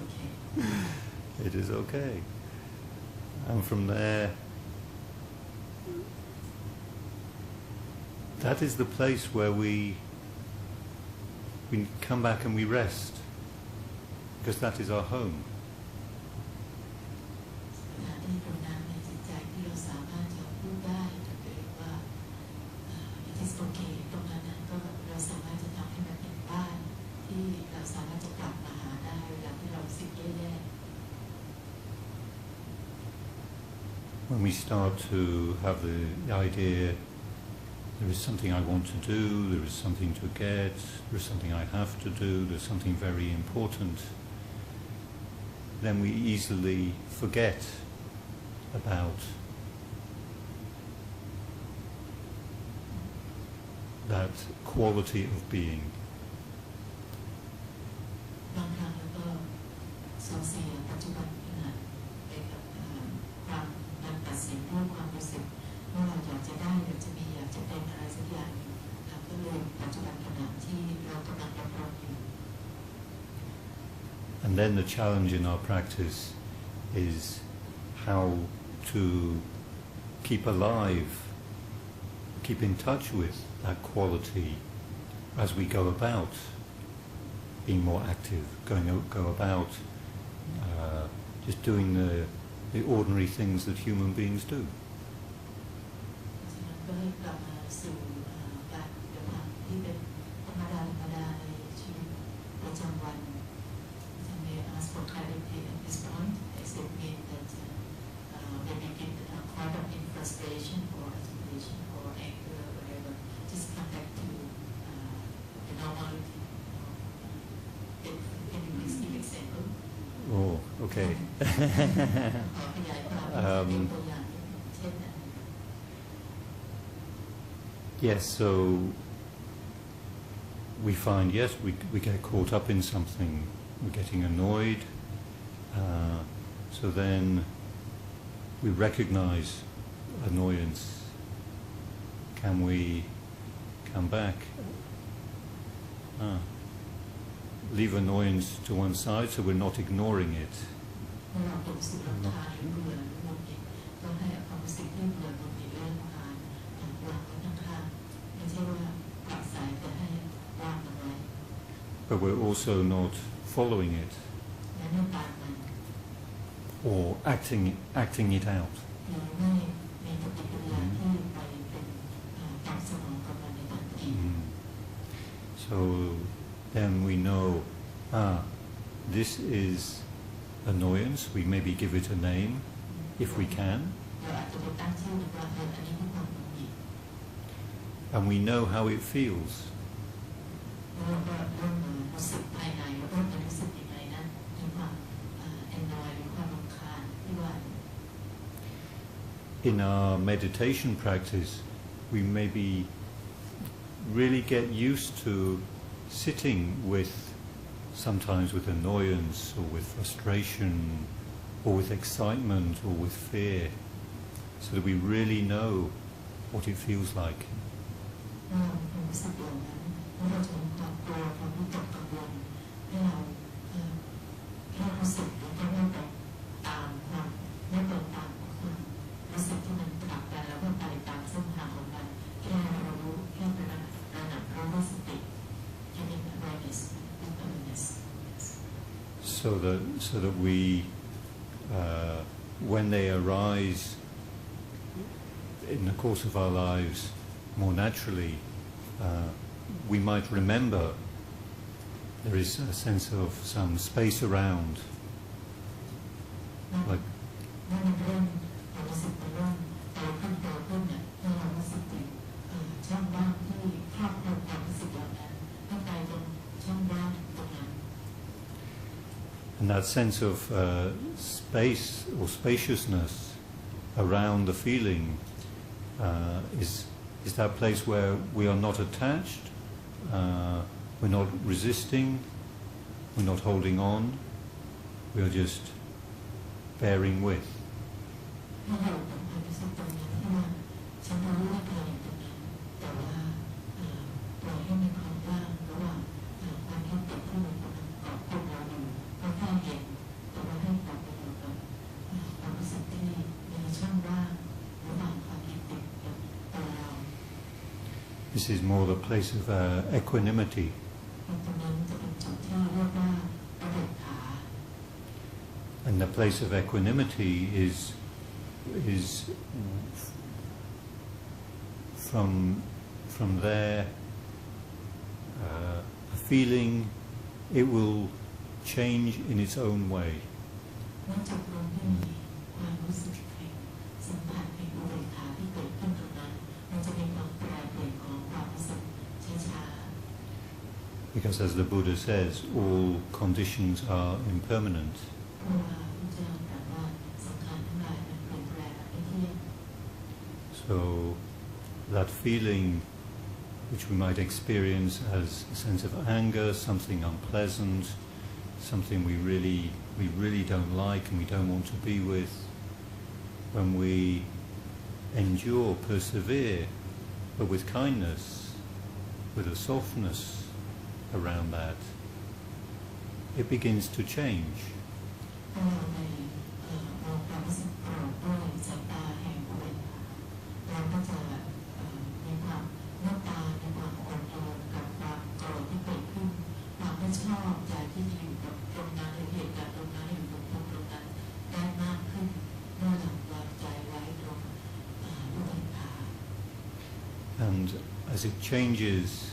S2: okay
S1: It is okay. And from there, that is the place where we come back and we rest, because that is our home.
S2: สถานที่ตรงนั้นในจิตใจที่เราสามารถจะพูดได้กับตัวเองว่า it is okay ตรงนั้นก็เราสามารถจะทำให้มันเป็นบ้านที่เราสามารถจะกลับมาหาได้เวลาที่เราสิ่งแย่ๆ
S1: When we start to have the idea, there is something I want to do, there is something to get, there is something I have to do, there's something very important, then we easily forget about that quality of being.
S2: บางครั้งเราก็สูญเสียปัจจุบันขณะไปกับความการตัดสินด้วยความรู้สึกว่าเราอยากจะได้อยากจะมีอยากจะเป็นอะไรสักอย่างเราก็ลืมปัจจุบันขณะที่เรากำลังดำรงอยู่
S1: And then the challenge in our practice is how to keep alive, keep in touch with that quality as we go about being more active, go about just doing the ordinary things that human beings do.
S2: ฉะนั้นก็ให้กลับมาสู่การกระทำที่เป็นธรรมดาในชีวิตประจำวัน May I ask for clarity at this point? Does it mean that when we get caught up in frustration or agitation or anger or whatever, just come back to the normality? Can you please give example?
S1: Oh, okay. Yes, so we find, yes, we get caught up in something, we're getting annoyed, so then we recognize annoyance. Can we come back? Leave annoyance to one side so we're not ignoring it. But we're also not following it or acting it out. So then we know, this is annoyance. We maybe give it a name, if we can. And we know how it feels. In our meditation practice, we maybe really get used to sitting with, sometimes with annoyance or with frustration or with excitement or with fear, so that we really know what it feels like. So that we, when they arise in the course of our lives more naturally, we might remember there is a sense of some space around, like and that sense of space or spaciousness around the feeling is that place where we are not attached, we're not resisting, we're not holding on, we are just bearing with. This is more the place of equanimity. And the place of equanimity is from there a feeling, it will change in its own way. Because as the Buddha says, all conditions are impermanent. So that feeling which we might experience as a sense of anger, something unpleasant, something we really don't like and we don't want to be with, when we endure, persevere, but with kindness, with a softness around that, it begins to change. And as it changes,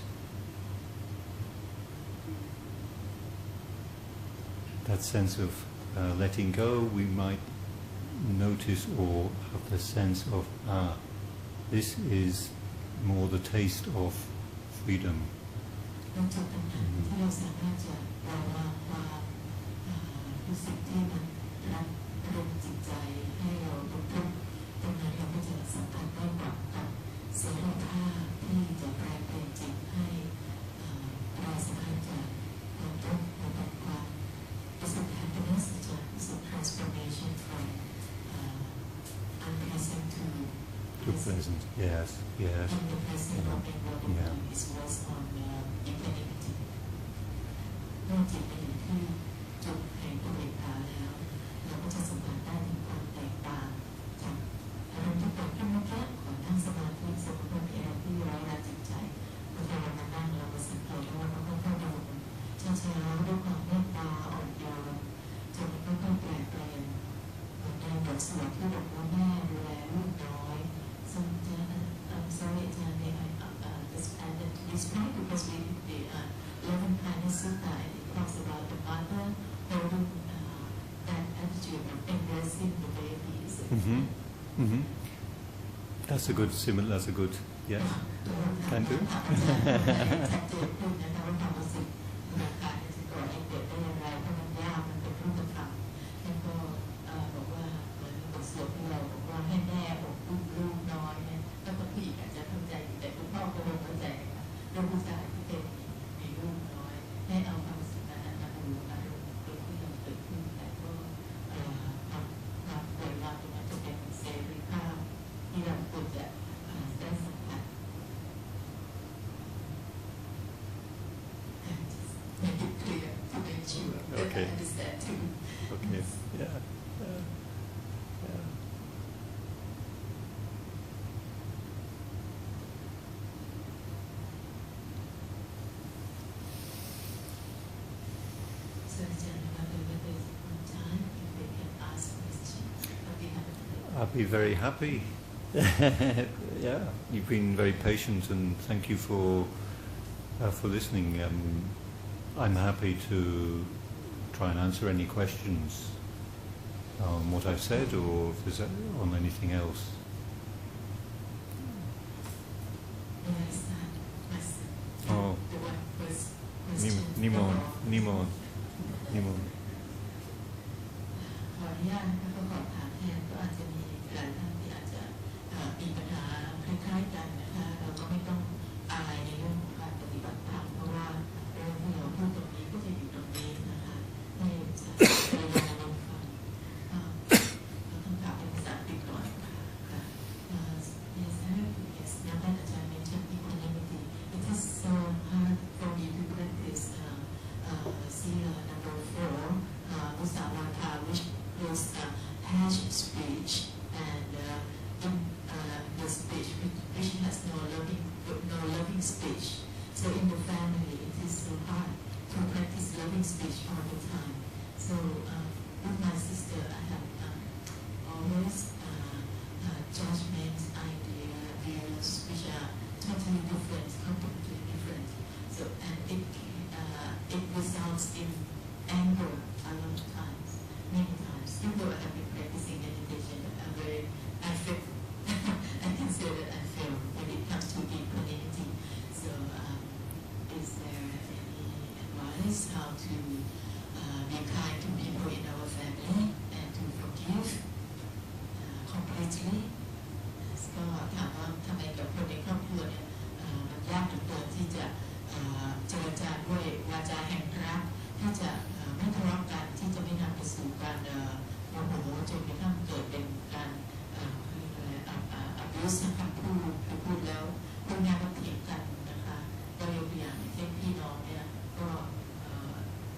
S1: that sense of letting go, we might notice or have the sense of, this is more the taste of freedom. To pleasant, yes, yes.
S2: sutta and it talks about the mother holding that attitude of embracing the babies.
S1: That's a good similar. That's a good. Yeah. Can do.
S2: ชัดเจนขึ้นนะคะว่าความรู้สึกการจะก่อให้เกิดได้อย่างไรเพราะมันยากมันเป็นรูปธรรมแล้วก็บอกว่าเหมือนบทสวดที่เราบอกว่าให้แม่อบอุ้มลูกน้อยเนี่ยแล้วก็ผู้หญิงอาจจะเข้าใจแต่คุณพ่อก็ไม่เข้าใจนะคะเรื่องผู้ชายที่เป็นมีลูกน้อยให้เอาความรู้สึกนั้นมาดูอารมณ์ที่เราเกิดขึ้นแต่ก็รับปล่อยวางตรงนั้นจะเป็นเสรีภาพที่เราควรจะได้สัมผัสmake it clear to make sure that I understand too.
S1: Okay. Yeah.
S2: So, whether there's time if they can ask questions,
S1: I'll be very happy. Yeah, you've been very patient, and thank you for listening. I'm happy to try and answer any questions on what I've said, or if there's on anything else. Oh, Nimon.
S2: ขออนุญาตนะคะก็ขอถามแทนก็อาจจะมีหลายท่านที่อาจจะมีปัญหาคล้ายๆกันนะคะเราก็ไม่ต้องอายในเรื่องของการปฏิบัติธรรมเพราะว่าเรื่องที่เราพูดตรงนี้ก็จะอยู่ตรงนี้นะคะให้จะพยายามลองฟังเราต้องถามเป็นภาษาอังกฤษก่อนค่ะ Yes, now that I mentioned equanimity, it is so hard for me to practice Sila number 4, Musavata, which is passion speech, and the speech which has no loving speech. So in the family, it is so hard to practice loving speech all the time. So with my sister, I have always judgments, ideas, views which are totally different, completely different. So and it results in anger a lot of times, many times. Even though I have been practicing meditation, but I feel, I can say that I feel when it comes to equanimity. So, is there any advice how to be kind to people in our family and to forgive completely? ก็ถามว่าทำไมกับคนในครอบครัวเนี่ยมันยากเหลือเกินที่จะเจรจาด้วยวาจาแห่งรักที่จะไม่ทะเลาะกันที่จะไม่นำไปสู่การโมโหจนกระทั่งเกิดเป็นการabuse คำพูดพูดแล้วพูดง่ายว่าเถียงกันนะคะก็ยกตัวอย่างเช่นพี่น้องเนี่ยก็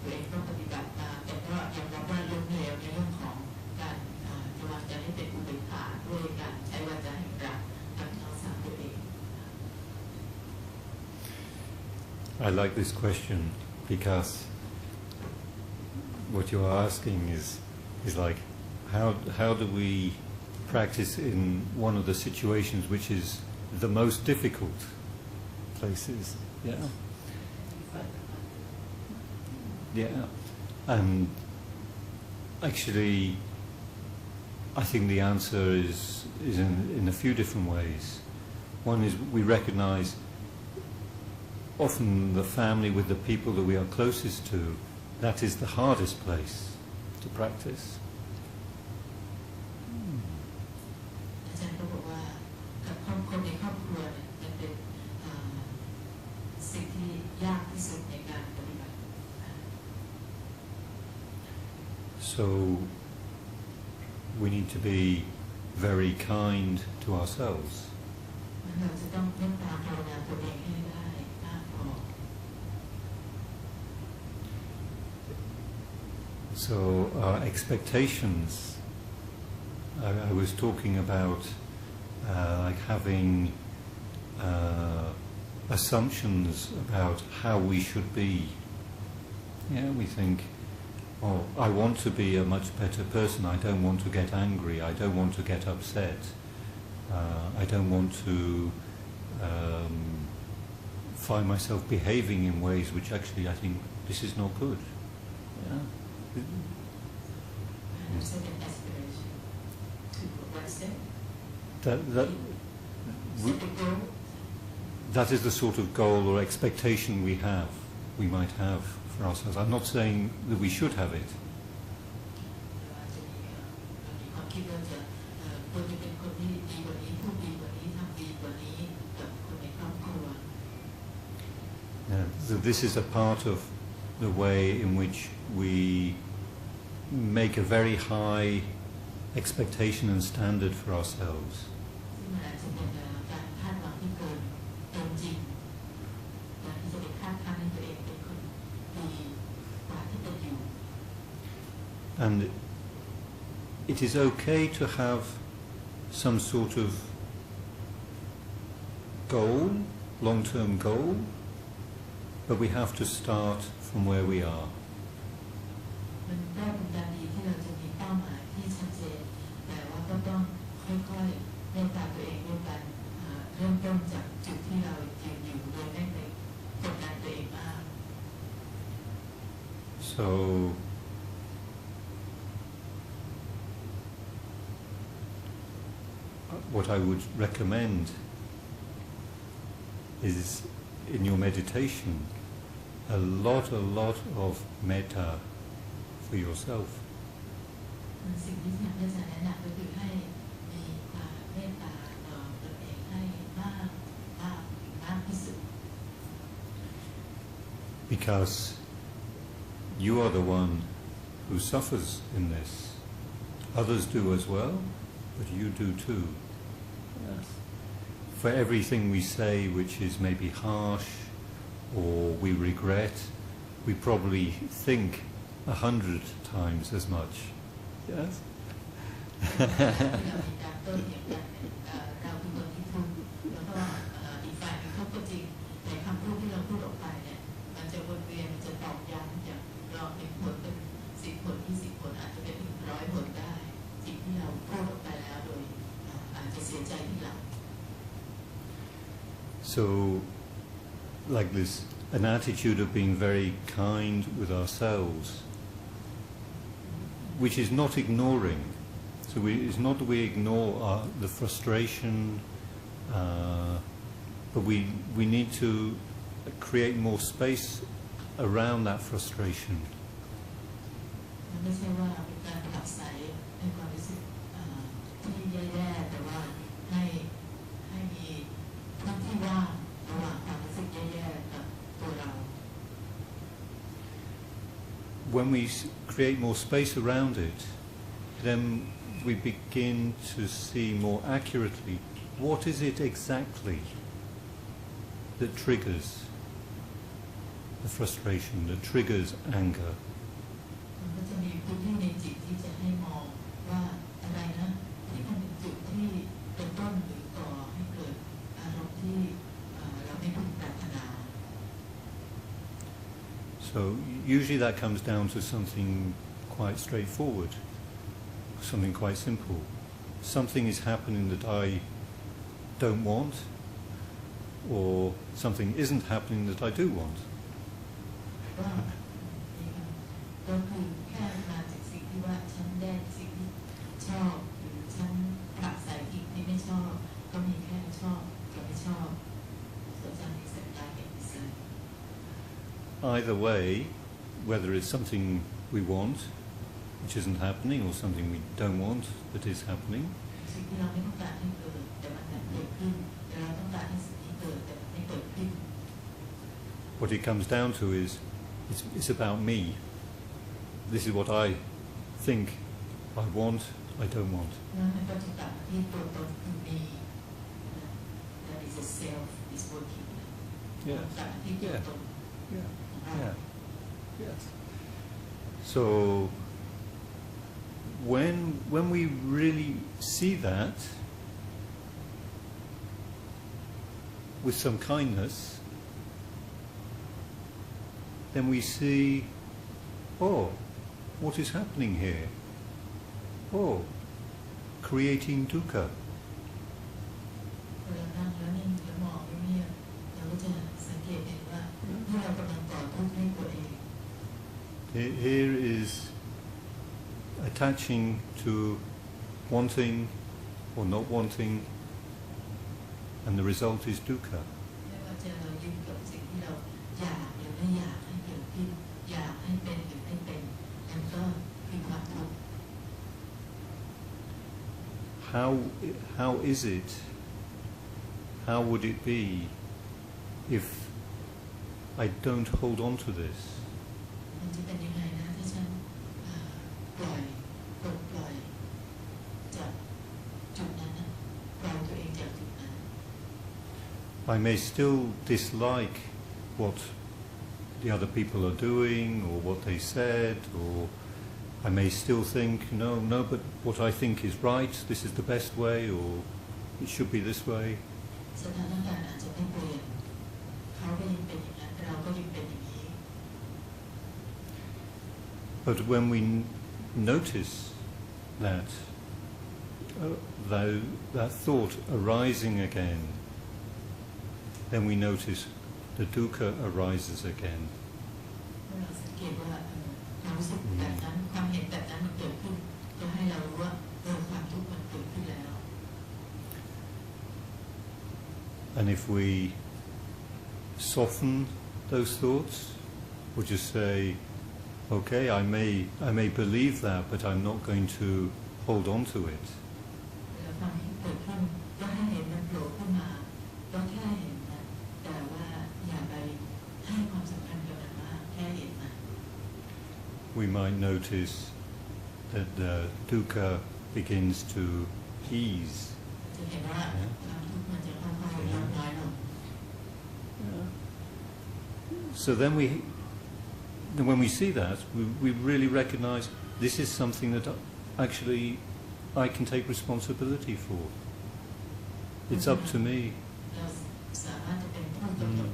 S2: ตัวเองก็ปฏิบัติมาแต่ก็ยอมรับว่าล้มเหลวในเรื่องของการจะวางใจให้เป็นอุเบกขาด้วยการใช้วาจาแห่งรักกับน้องสาวตัวเอง
S1: I like this question because what you are asking is like how do we practice in one of the situations which is the most difficult places? Yeah. And actually, I think the answer is in a few different ways. One is we recognize often the family with the people that we are closest to, that is the hardest place to practice.
S2: อาจารย์ก็บอกว่ากับคนในครอบครัวเนี่ยมันเป็นสิ่งที่ยากที่สุดในการปฏิบัติ
S1: So we need to be very kind to ourselves.
S2: เราจะต้องเมตตากรุณาตัวเองให้ได้มากพอ
S1: So our expectations, I was talking about like having assumptions about how we should be. Yeah, we think, oh, I want to be a much better person. I don't want to get angry. I don't want to get upset. I don't want to find myself behaving in ways which actually I think this is not good. Yeah. That is the sort of goal or expectation we might have for ourselves. I'm not saying that we should have it. So this is a part of the way in which we make a very high expectation and standard for ourselves. And it is okay to have some sort of goal, long-term goal, but we have to start from where we are. So what I would recommend is in your meditation a lot of metta for yourself. Because you are the one who suffers in this. Others do as well, but you do too. Yes. For everything we say which is maybe harsh or we regret, we probably think 100 times as much. Yes? So, like this, an attitude of being very kind with ourselves, which is not ignoring. So it's not that we ignore the frustration, but we need to create more space around that frustration. When we create more space around it, then we begin to see more accurately what is it exactly that triggers the frustration, that triggers anger. So usually that comes down to something quite straightforward, something quite simple. Something is happening that I don't want, or something isn't happening that I do want. Either way, whether it's something we want, which isn't happening, or something we don't want, that is happening, what it comes down to is, it's about me. This is what I think I want, I don't want. Yeah. Yeah. Yeah. Yes. So when we really see that with some kindness, then we see, oh, what is happening here? Oh, creating dukkha. Here is attaching to wanting or not wanting, and the result is dukkha.
S2: ไม่ว่าจะเรายึดกับสิ่งที่เราอยากหรือไม่อยากให้เกิดขึ้นอยากให้เป็นหรือไม่เป็นนั่นก็คือความทุกข์
S1: How is it? How would it be if I don't hold on to this?
S2: มันจะเป็นยังไงนะถ้าฉันปล่อยปลดปล่อยจากจุดนั้นปล่อยตัวเองจากจุดนั้น
S1: I may still dislike what the other people are doing or what they said, or I may still think, no, but what I think is right, this is the best way, or it should be this way.
S2: สถานการณ์อาจจะไม่เปลี่ยนเขาก็ยังเป็นอย่างนั้นเราก็ยังเป็นอย่างนี้
S1: But when we notice that that thought arising again, then we notice the dukkha arises again.
S2: เราสังเกตว่าความรู้สึกแบบนั้นความเห็นแบบนั้นมันเกิดขึ้นก็ให้เรารู้ว่าความทุกข์มันเกิดขึ้นแล้ว
S1: And if we soften those thoughts, or just say, okay, I may believe that, but I'm not going to hold on to it.
S2: ความคิดเกิดขึ้นก็ให้เห็นมันโผล่ขึ้นมาก็แค่เห็นมันแต่ว่าอย่าไปให้ความสำคัญกับมันมากแค่เห็นมัน
S1: We might notice that the dukkha begins to ease.
S2: จะเห็นว่าความทุกข์มันจะค่อยๆลดน้อยลง
S1: So then when we see that, we really recognize this is something that actually I can take responsibility for. It's up to me.
S2: เราสามารถจะเป็นผู้กำหนด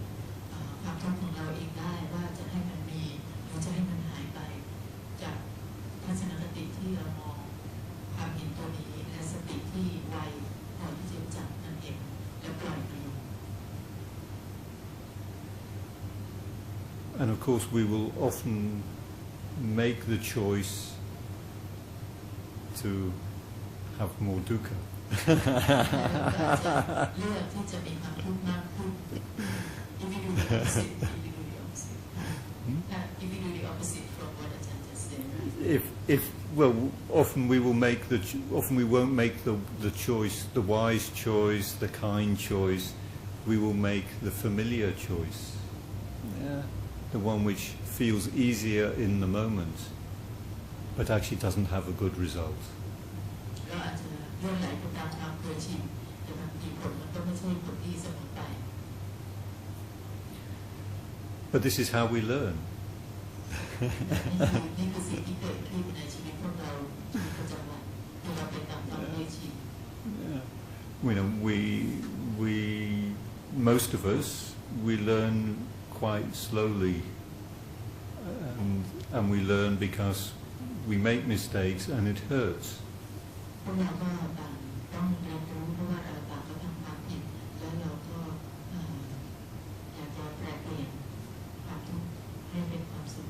S2: ความทุกข์ของเราเองได้ว่าจะให้มันมีหรือจะให้มันหายไปจากทัศนคติที่เรามองความเห็นตัวนี้และสติที่ไวพอที่จะจับมันเองและปล่อยมันลง
S1: And of course we will often make the choice to have more dukkha. เลือกที่จะมีความทุกข์มากขึ้น If we do the opposite, if we do the opposite from what Ajahn just said, if well, often we won't make the choice, the wise choice, the kind choice. We will make the familiar choice, the one which feels easier in the moment, but actually doesn't have a good result.
S2: เราอาจจะเลื่อนไหลไปตามความเคยชินแต่บางทีผลมันก็ไม่ใช่ผลที่เสมอไป
S1: But this is how we learn.
S2: นี่คือสิ่งที่เกิดขึ้นในชีวิตของเราชีวิตประจำวันที่เราไปตามความเคยชิน
S1: You know, most of us, we learn quite slowly, and we learn because we make mistakes and it hurts.
S2: พวกเราก็ต่างต้องเรียนรู้เพราะว่าเราต่างก็ทำความผิดแล้วเราก็อยากจะแปลเปลี่ยนความทุกข์ให้เป็นความสุข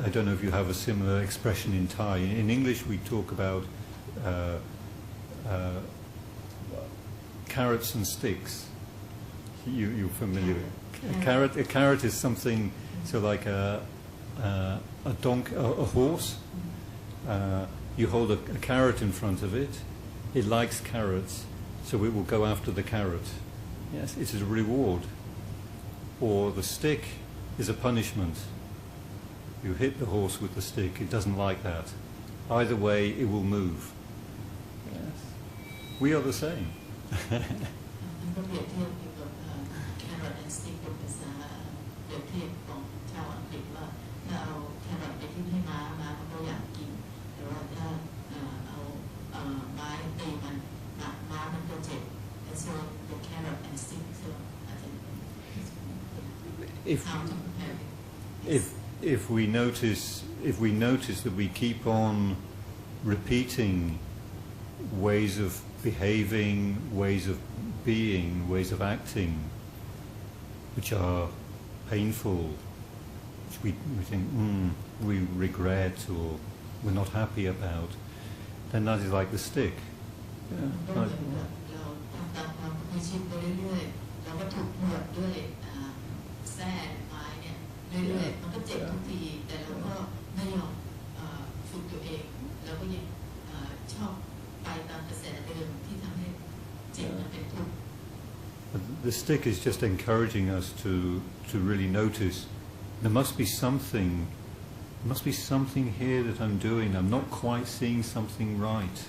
S1: I don't know if you have a similar expression in Thai. In English, we talk about carrots and sticks. You're familiar with a carrot is something so like a horse. You hold a carrot in front of it. It likes carrots, so it will go after the carrot. Yes, it is a reward. Or the stick is a punishment. You hit the horse with the stick. It doesn't like that. Either way, it will move. Yes. We are the same.
S2: มันก็เปรียบเทียบเกี่ยวกับ carrot and stick เป็นภาษาเปรียบเทียบของชาวอังกฤษว่าถ้าเอา carrot ไปทิ้งให้ม้ามันก็อยากกินแต่ว่าถ้าเอาไม้ตีมันม้ามันก็เจ็บ and so the carrot and stick so อาจจะ how to compare it
S1: if we notice that we keep on repeating ways of behaving, ways of being, ways of acting, which are painful which we think, we regret or we're not happy about, then that is like the stick. Yeah,
S2: เราทำตามความเคยชินไปเรื่อยๆเราก็ถูกหวดด้วยแส้ไม้เนี่ยเรื่อยๆมันก็เจ็บทุกทีแต่เราก็ไม่ยอมฝึกตัวเองเราก็ยังชอบไปตามกระแสเดิมที่ทำให้เจ็บมันเป็นทุกข์
S1: The stick is just encouraging us to really notice there must be something here that I'm doing. I'm not quite seeing something right.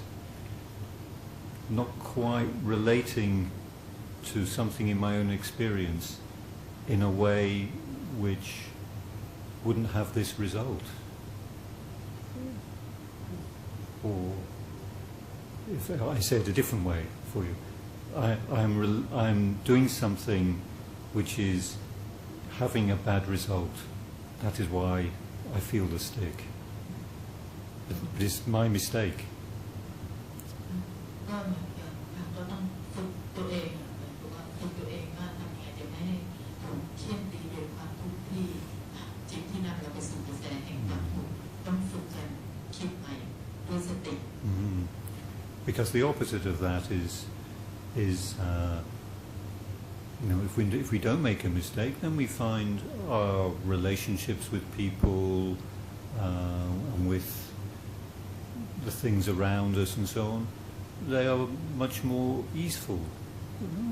S1: Not quite relating to something in my own experience in a way which wouldn't have this result. Or if I say it a different way for you, I'm doing something which is having a bad result. That is why I feel the stick. But it's my mistake.
S2: ก็เหมือนกันก็ต้องฝึกตัวเองฝึกตัวเองว่าทำยังไงจะไม่ให้ถูกเคี่ยนตีโดยความทุกข์ที่จิตที่นำเราไปสู่กระแสแห่งความทุกข์ต้องฝึกกันคิดใหม่ด้วยสติ
S1: Because the opposite of that is if we don't make a mistake, then we find our relationships with people and with the things around us and so on, they are much more easeful.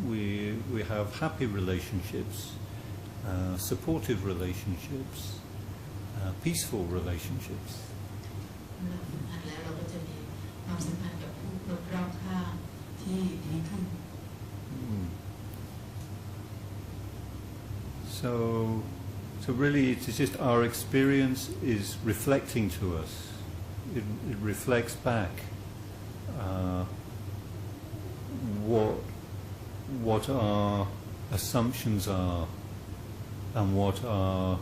S1: We have happy relationships, supportive relationships, peaceful relationships.
S2: แล้วเราก็จะมีความสัมพันธ์กับผู้คนรอบข้างที่ดีขึ้น
S1: So really it's just our experience is reflecting to us. It reflects back what our assumptions are and what our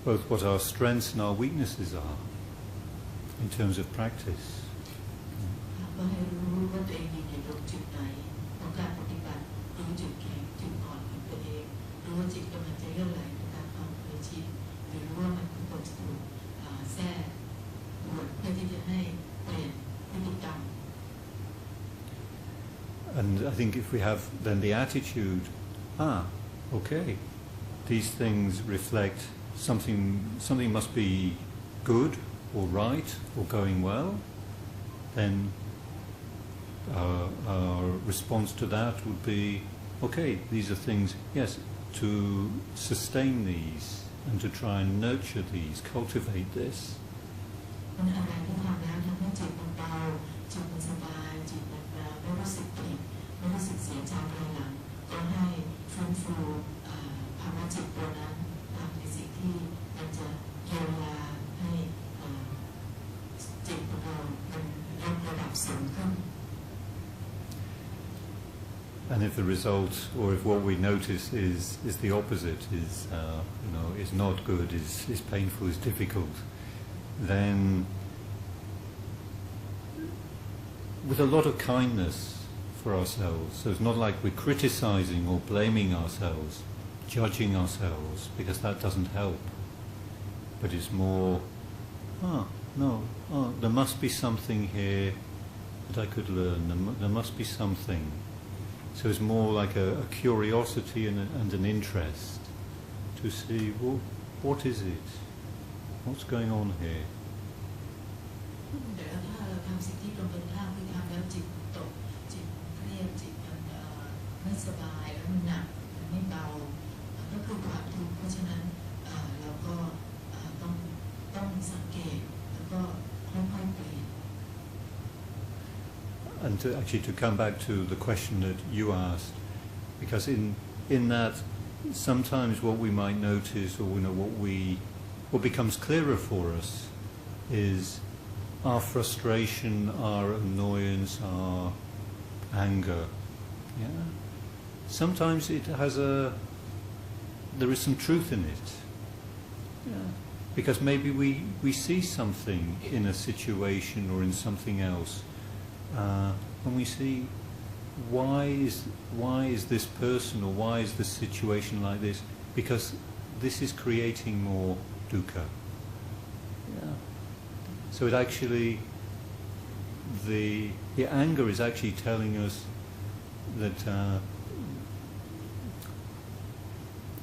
S1: both what our strengths and our weaknesses are in terms of practice.
S2: ก็ให้รู้ว่าตัวเองอยู่ในตรงจุดไหนของการปฏิบัติรู้จุดแข็งจุดอ่อนของตัวเองรู้ว่าจิตกำลังจะเลื่อนไหลไปตามความเคยชินหรือรู้ว่ามันควรจะถูกแทรกบวชเพื่อที่จะให้เปลี่ยนพฤติกรรม
S1: And I think if we have then the attitude, okay, these things reflect something must be good or right or going well, then our response to that would be, okay, these are things, yes, to sustain these and to try and nurture these, cultivate this.
S2: มันอะไรที่ทำแล้วทำให้จิตมันเบาจิตมันสบายจิตมันไม่รู้สึกผิดไม่รู้สึกเสียใจภายหลังก็ให้ฟื้นฟูภาวะจิตตัวนั้นทำในสิ่งที่มันจะเยียวยาให้จิตของเรามันยกระดับสูงขึ้น
S1: And if the result, or if what we notice is the opposite, is not good, is painful, is difficult, then with a lot of kindness for ourselves, so it's not like we're criticizing or blaming ourselves, judging ourselves, because that doesn't help, but it's more, there must be something here that I could learn, there must be something. So it's more like a curiosity and an interest to see, well, what is it? What's going on here?
S2: แต่ถ้าเราทำสิ่งที่ตรงกันข้ามคือทำแล้วจิตตกจิตเครียดจิตมันไม่สบายแล้วมันหนักมันไม่เบาก็คือความทุกข์เพราะฉะนั้นเราก็ต้องสังเกตแล้วก็ค่อยๆเปลี่ยน
S1: And to come back to the question that you asked, because in that sometimes what we might notice, or what becomes clearer for us, is our frustration, our annoyance, our anger. Yeah, sometimes there is some truth in it. Yeah, because maybe we see something in a situation or in something else. And we see, why is this person or why is this situation like this? Because this is creating more dukkha. Yeah. So it actually, the anger is actually telling us that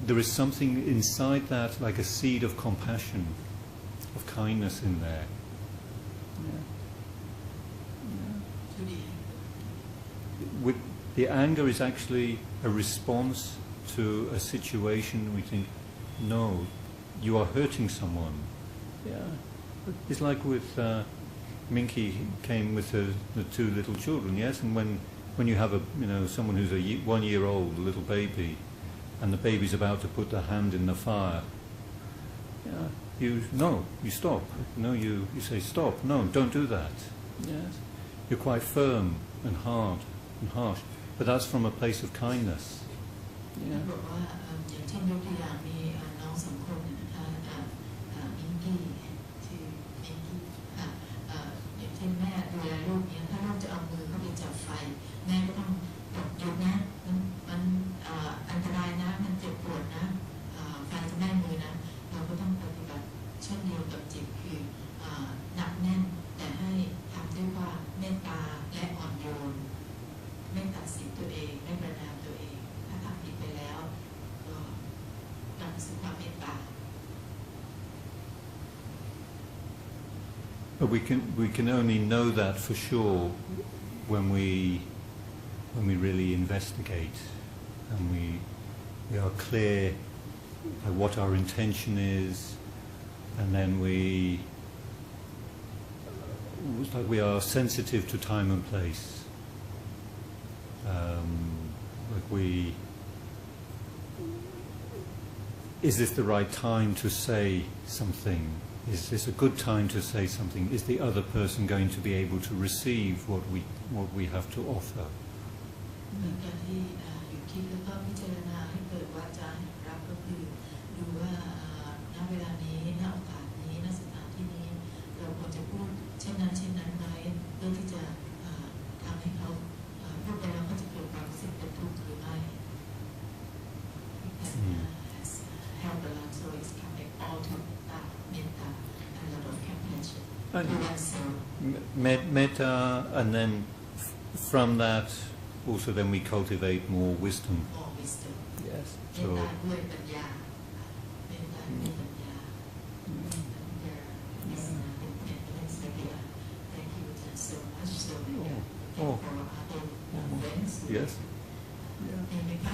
S1: there is something inside that, like a seed of compassion, of kindness in there. Yeah. With the anger is actually a response to a situation. We think, no, you are hurting someone. Yeah, it's like with Minky came with the two little children. Yes, and when you have someone who's a 1-year-old, a little baby, and the baby's about to put the hand in the fire. Yeah, you stop. No, you say stop. No, don't do that. Yes, you're quite firm and hard and harsh, but that's from a place of kindness. Yeah.
S2: บอกว่าอย่างเช่นยกตัวอย่างมีน้อง2 คนนะคะมิงกี้ชื่อมิงกี้อย่างเช่นแม่ดูแลลูกเนี่ยถ้าลูกจะเอามือเข้าไปจับไฟแม่ก็ต้องหยุดนะมันอันตรายนะมันเจ็บปวดนะไฟจะไหม้มือนะเราก็ต้องปฏิบัติเช่นเดียวกับจิตคือหนักแน่นแต่ให้ทำด้วยความเมตตาและอ่อนโยนไม่ตัดสินตัวเองไม่ประณามตัวเองถ้าทำผิดไปแล้วก็นำสู่ความเมตตา
S1: But we can only know that for sure when we really investigate and we are clear what our intention is, and then it's like we are sensitive to time and place. Is this the right time to say something? Is this a good time to say something? Is the other person going to be able to receive what we have to offer?
S2: เหมือนกันที่อยู่คิดแล้วก็พิจารณาให้เกิดวาจาแห่งรักก็คือดูว่าณเวลานี้ณโอกาสนี้ณสถานที่นี้เราควรจะพูดเช่นนั้นไหมเพื่อที่จะทำให้เขาพูดไปแล้วเขาจะเกิดความรู้สึกเป็นทุกข์หรือไม่ help a lot so it's coming all to that metta and a lot of compassion to oneself.
S1: Metta, and then from that also then we cultivate more wisdom.
S2: More wisdom.
S1: Yes.
S2: เมตตาด้วยปัญญาเมตตาด้วยปัญญา Thank you so much. So for other friends.
S1: Yes.
S2: มีไหมคะ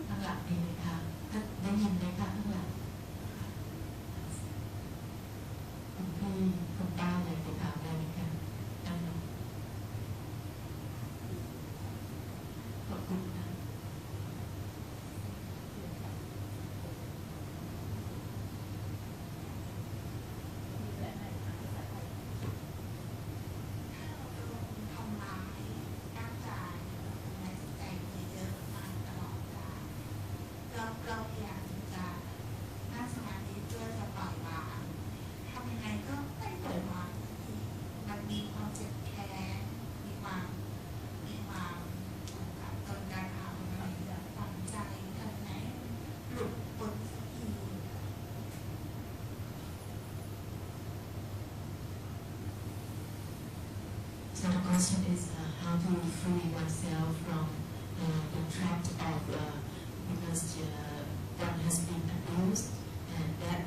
S2: ข้างหลังมีไหมคะได้ยินไหมคะข้างหลังคุณพี่คุณป้าอยากจะถามอะไรไหมคะขอบคุณค่ะ
S3: เราพยายามจะนั่งสมาธิเพื่อจะปล่อยวางทำยังไงก็ไม่ปล่อยวางมันมีความเจ็บแค้นมีความตนการทำอะไรแบบฝังใจทำไงหลุดพ้นสักที
S2: So the question is how to free oneself from the trap of because one has been abused, and that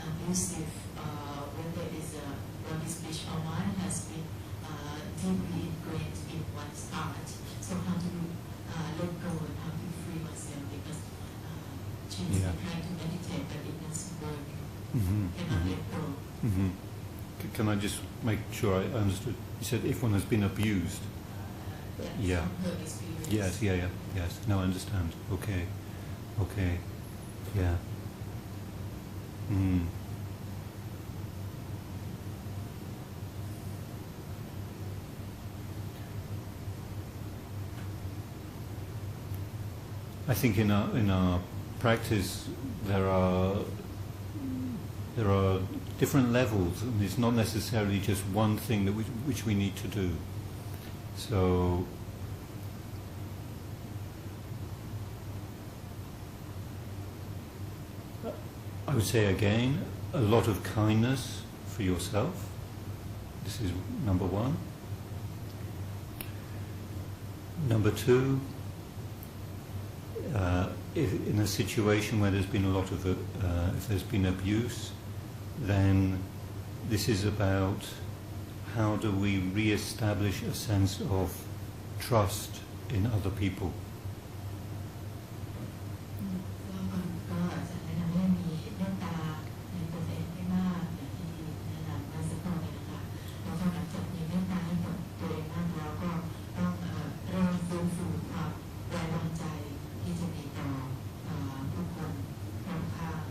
S2: abusive, whether it is body, speech, or mind, has been deeply ingrained in one's heart. So how to let go and how to free oneself because she's trying to meditate, but it doesn't work. Cannot let go.
S1: Can I just make sure I understood? You said if one has been abused. Yeah. Yes. Yes. No, I understand. Okay. Yeah. I think in our practice there are different levels, and it's not necessarily just one thing which we need to do. So I would say again, a lot of kindness for yourself. This is number one. Number two, if in a situation where there's been a lot of, if there's been abuse, then this is about how do we re-establish a sense of trust in other people.
S2: ก็อาจจะแนะนำให้มีเมตตาในตัวเองให้มากอย่างที่แนะนำมาสักครู่นี้นะคะแล้วก็หลังจากมีเมตตาให้กับตัวเองมากแล้วก็ต้องเริ่มฟื้นฟูความไว้วางใจที่จะมีต่อผู้คนรอบข้าง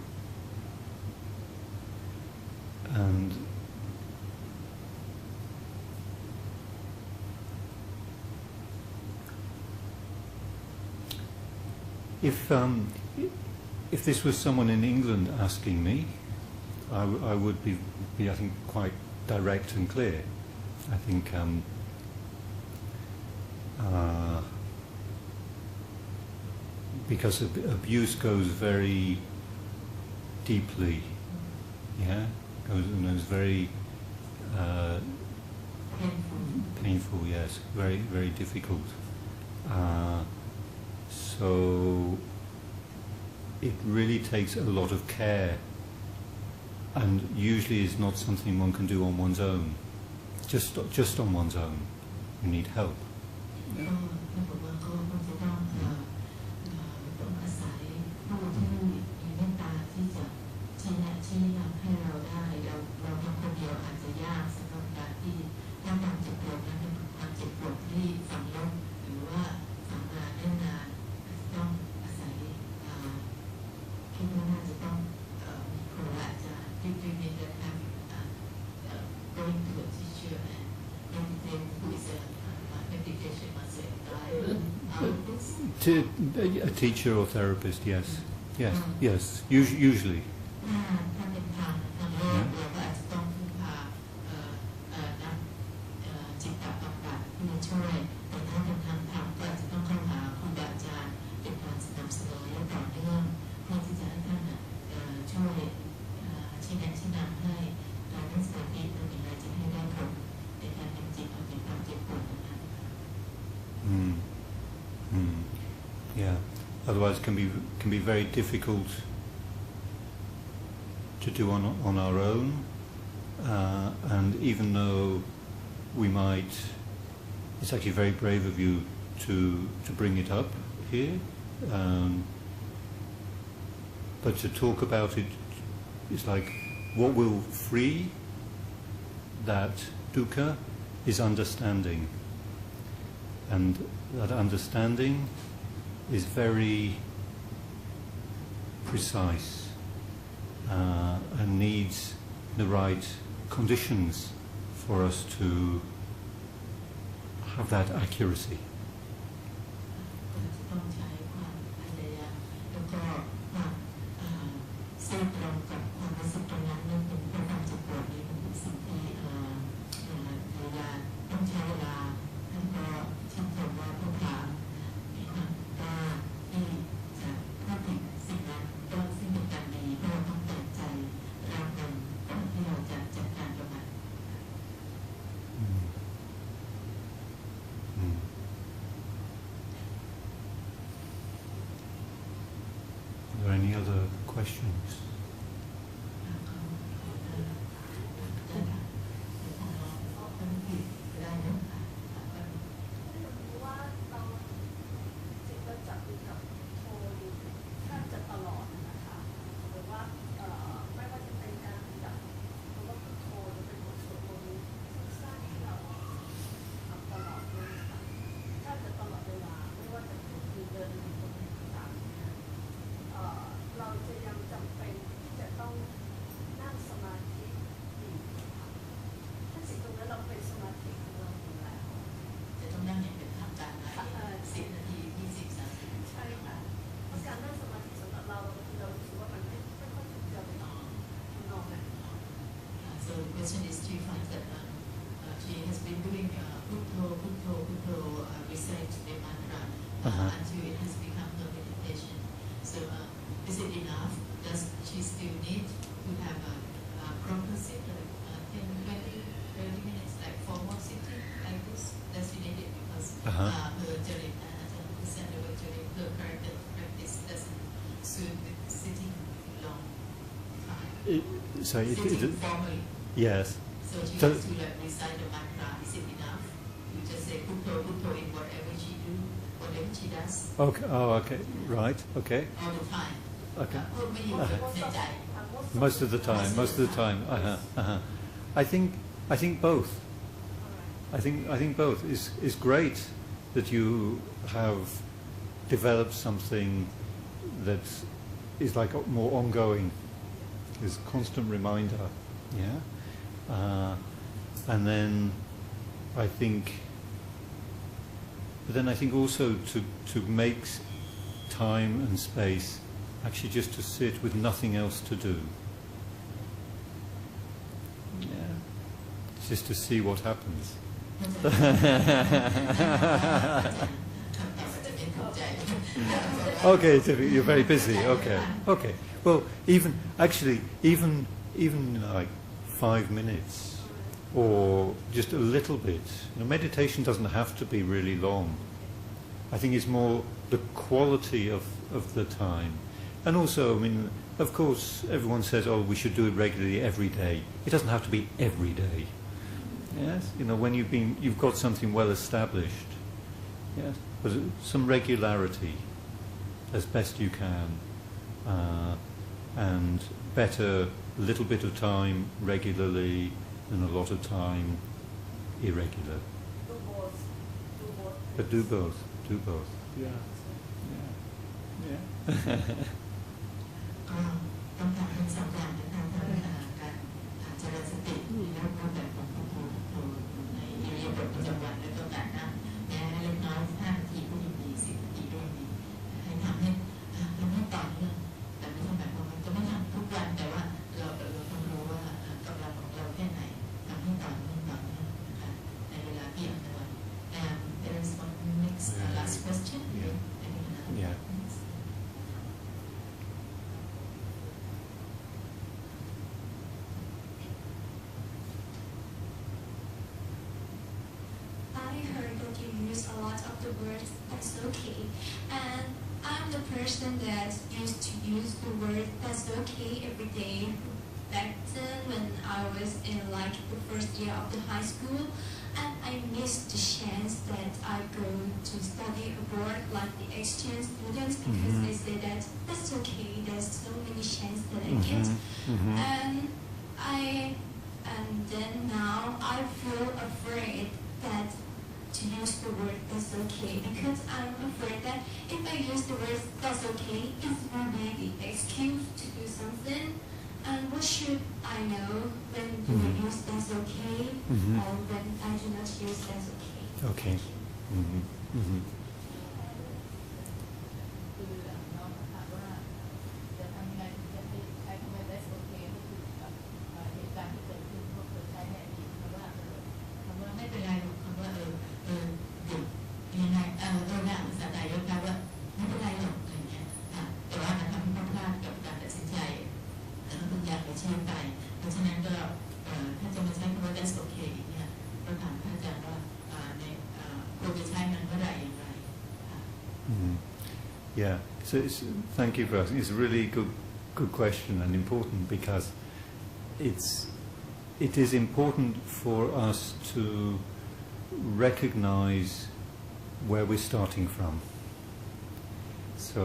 S1: And if this was someone in England asking me, I would be I think quite direct and clear. I think because abuse goes very deeply, goes very painful. Yes, very very difficult. So it really takes a lot of care, and usually is not something one can do on one's own. Just on one's own, you need help. ต้องอาศัยผู้ที่มีเมตตาที่จะชี้แนะชี้นำให้เราได้เราทำคนเดียวอาจจะยากสำหรับการที่ถ้าความเจ็บปวดนั้นเป็นความเจ็บปวดที่ฝังลึกหรือว่าฝังนานได้นานต้องอาศัยคิดว่าน่าจะต้องมีครูอาจารย์ที่มีเดินทาง going to a teacher and then who is a meditation master a teacher or therapist, yes. Usually. ถ้าเป็นทางโลกเราก็อาจจะต้องพึ่งพานักจิตบำบัดที่มาช่วยแต่ถ้าเป็นทางธรรมก็อาจจะต้องเข้าหาครูบาอาจารย์เป็นการสนับสนุนและต่อเนื่องเพื่อที่จะให้ท่านช่วยชี้แนะชี้นำให้การนั่งสมาธิทำอย่างไรจะให้ได้ผลในการทำจิตออกจากความเจ็บปวดนั้น Yeah. Otherwise, it can be very difficult to do on our own, and even though we might, it's actually very brave of you to bring it up here, but to talk about it is like what will free that dukkha is understanding, and that understanding is very precise and needs the right conditions for us to have that accuracy. ต้องใช้ความพยายามแล้วก็ความซื่อตรงกับความรู้สึกตรงนั้นนั่นเป็นความเจ็บปวดนี้มันเป็นสิ่งที่พยายามต้องใช้เวลาแล้วก็ชื่นชมว่าผู้ถามมีความกล้าที่จะพูดถึงสิ่งนั้นก็ซึ่งเป็นการดีเพราะเราต้องเปิดใจรับมันก่อนที่เราจะจัดการกับมัน Are there any other questions?
S3: เราจะยังจำเป็น
S2: until it has become her meditation. So is it enough? Does she still need to have a proper sit, like 10, 20, 30 minutes, like formal sitting like this? Does she need it because her jarit, her practice doesn't suit with sitting long time? Sitting formally.
S1: Yes.
S2: So she has to like recite the mantra. Is it enough? You just say putto, putto in whatever she do, whatever she does.
S1: Okay. Oh, okay. Right. Okay.
S2: All the time.
S1: Okay.
S2: Most
S1: of the time. Most of the time. I think both. I think both is great that you have developed something that is like more ongoing, is constant reminder. Yeah. And then I think also to make time and space actually just to sit with nothing else to do. Yeah. Just to see what happens. Okay, so you're very busy. Okay. Well, even like 5 minutes or just a little bit. Meditation doesn't have to be really long. I think it's more the quality of the time. And also, of course, everyone says, oh, we should do it regularly every day. It doesn't have to be every day. Yes? When you've got something well established. Yes? But some regularity as best you can. And better a little bit of time regularly than a lot of time irregular. But do both. Yeah.
S2: ต้องการทั้งสองอย่างนะคะการเจริญสติแล้วก็แบบของผู้ในอิริยาบถประจำวันแล้วก็การนั่งแม้เล็กน้อย5 นาทีก็ยังดี10 นาทีก็ยังดีให้ทำให้ต่อเนื่องแต่ไม่ใช่หมายความว่าจะไม่ทำทุกวันแต่ว่าเราต้องรู้ว่ากำลังของเราแค่ไหนทำให้ต่อเนื่องนะคะในเวลาเพียงแต่วัน there is one next last question.
S1: Yeah.
S4: A lot of the words that's okay, and I'm the person that used to use the word that's okay every day back then when I was in like the first year of the high school, and I missed the chance that I go to study abroad like the exchange students because they say that that's okay, there's so many chances that I get, and then now I feel afraid that to use the word that's okay because I'm afraid that if I use the word that's okay, it will be the excuse to do something. And what should I know when do I use that's okay or when I do not use that's okay?
S1: Okay.
S2: ถ้าจะมาใช้คำว่า that's okay เนี่ยเราถามพระอาจารย์ว่าควรจะใช้มันเมื่อไหร่อย่างไร
S1: Yeah, so thank you for asking. It's a really good question and important because it is important for us to recognize where we're starting from. So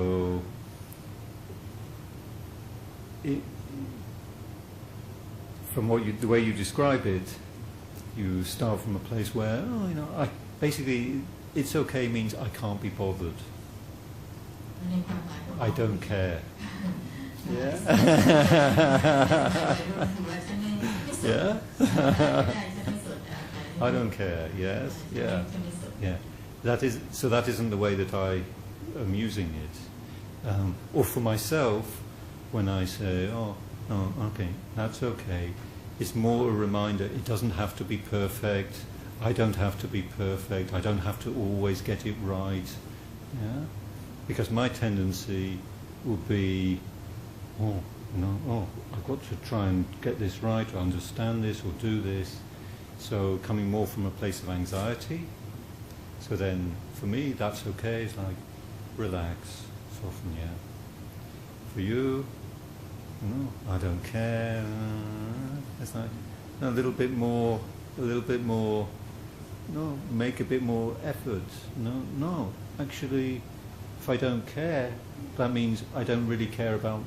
S1: from the way you describe it, you start from a place where, basically, it's okay means I can't be bothered. I don't care. Yeah. Yeah. I don't care. Yes. Yeah. That isn't the way that I am using it. Or for myself, when I say, oh, okay, that's okay. It's more a reminder. It doesn't have to be perfect. I don't have to be perfect. I don't have to always get it right. Yeah, because my tendency would be, I've got to try and get this right, or understand this, or do this. So coming more from a place of anxiety. So then, for me, that's okay. It's like relax, soften. Yeah. For you, I don't care. It's like a little bit more. No, make a bit more effort. No. Actually, if I don't care, that means I don't really care about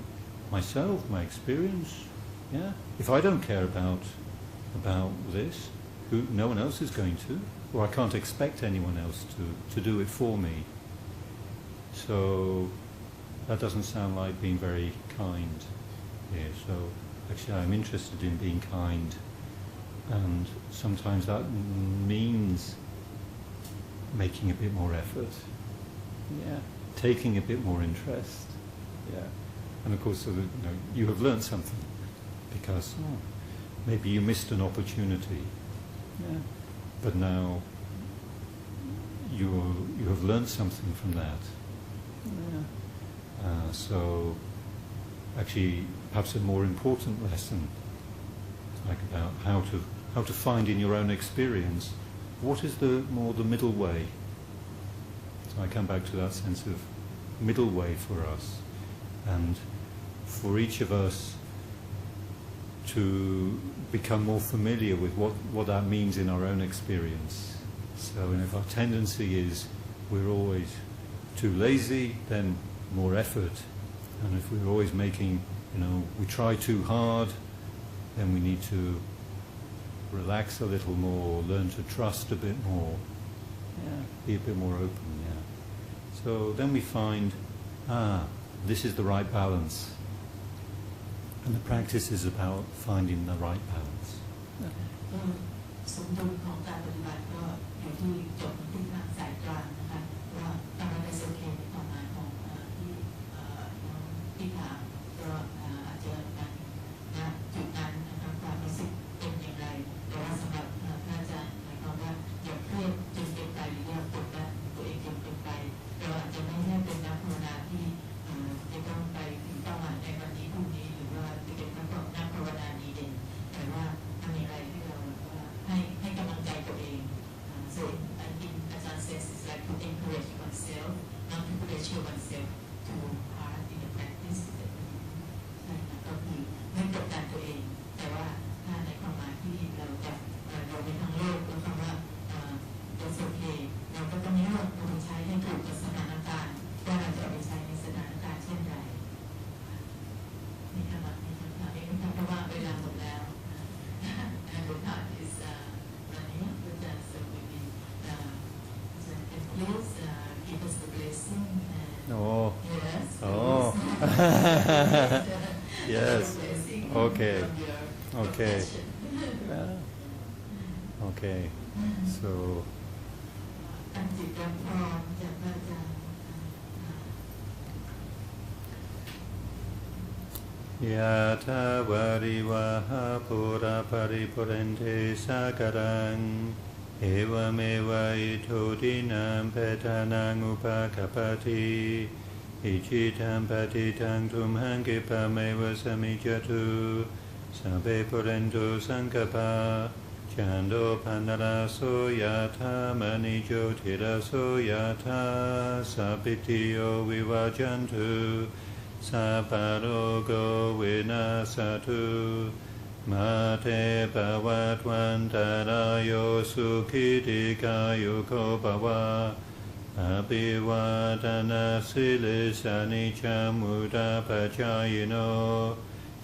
S1: myself, my experience. Yeah. If I don't care about this, no one else is going to, or I can't expect anyone else to do it for me. So that doesn't sound like being very kind here. So actually, I'm interested in being kind. And sometimes that means making a bit more effort, taking a bit more interest, and of course, so that, you have learned something because maybe you missed an opportunity, but now you have learned something from that. So actually, perhaps a more important lesson. Like about how to find in your own experience what is the middle way. So I come back to that sense of middle way for us, and for each of us to become more familiar with what that means in our own experience. So if our tendency is we're always too lazy, then more effort, and if we're always making, we try too hard, then we need to relax a little more, learn to trust a bit more, be a bit more open, So then we find, this is the right balance. And the practice is about finding the right balance.
S2: สมดุลของการปฏิบัติก็อยู่ที่จบที่ทางสายกลางนะคะว่าการปฏิบัติโอเคในความหมายของที่ถามก็อาจจะจุดนั้นนะคะความรู้สึกเป็นอย่างไรแต่ว่าสำหรับพระอาจารย์หมายความว่าอย่าเครียดจนเกินไปหรืออย่ากดดันตัวเองจนเกินไปเราอาจจะไม่ได้เป็นนักภาวนาที่จะต้องไปถึงเป้าหมายในวันนี้พรุ่งนี้หรือว่าจะเป็นนักภาวนาดีเด่นแต่ว่าทำอย่างไรที่เราให้กำลังใจตัวเอง so I think อาจารย์ says it's like to encourage oneself not to pressure oneself too hard in the practice ก็คือไม่กดดันตัวเองแต่ว่าถ้าในความหมายที่เราจะอยู่ในทางโลกแล้วคำว่าตัวโอเคเราก็ต้องเลือกเอาไปใช้ให้ถูกกับสถานการณ์ว่าเราจะเอาไปใช้ในสถานการณ์เช่นไรนี่ค่ะเพราะว่าเวลาหมดแล้ว and the time is running up with that so maybe please give us the blessing yes
S1: Yes. Okay. So Yatha varivaha pura paripurente sakaran Evameva itodinam petanang upakapati Ichitam patitam tumhankipameva samijatu Sabe purento sankapa Chando panaraso yatha manijo tiraso yatha Sapitiyo vivajantu Saparogo vinasatu Mate bhavatvantarayo sukhitikayo bhava Abhivadana silisani chamuda pachayino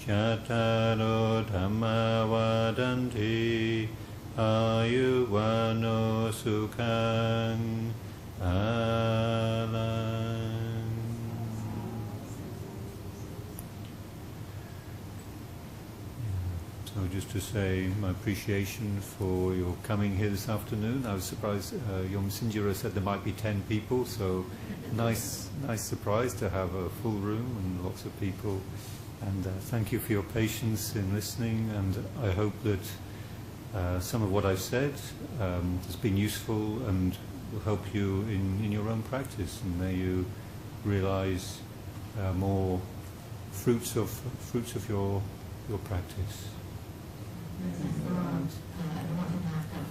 S1: Chattaro dhamma vadanti Ayuvano sukhang alang So just to say my appreciation for your coming here this afternoon. I was surprised Yom Sinjira said there might be 10 people, so nice surprise to have a full room and lots of people. And thank you for your patience in listening, and I hope that some of what I've said has been useful and will help you in your own practice, and may you realize more fruits of your practice.
S2: อาจารย์ก็อนุโมทนากับ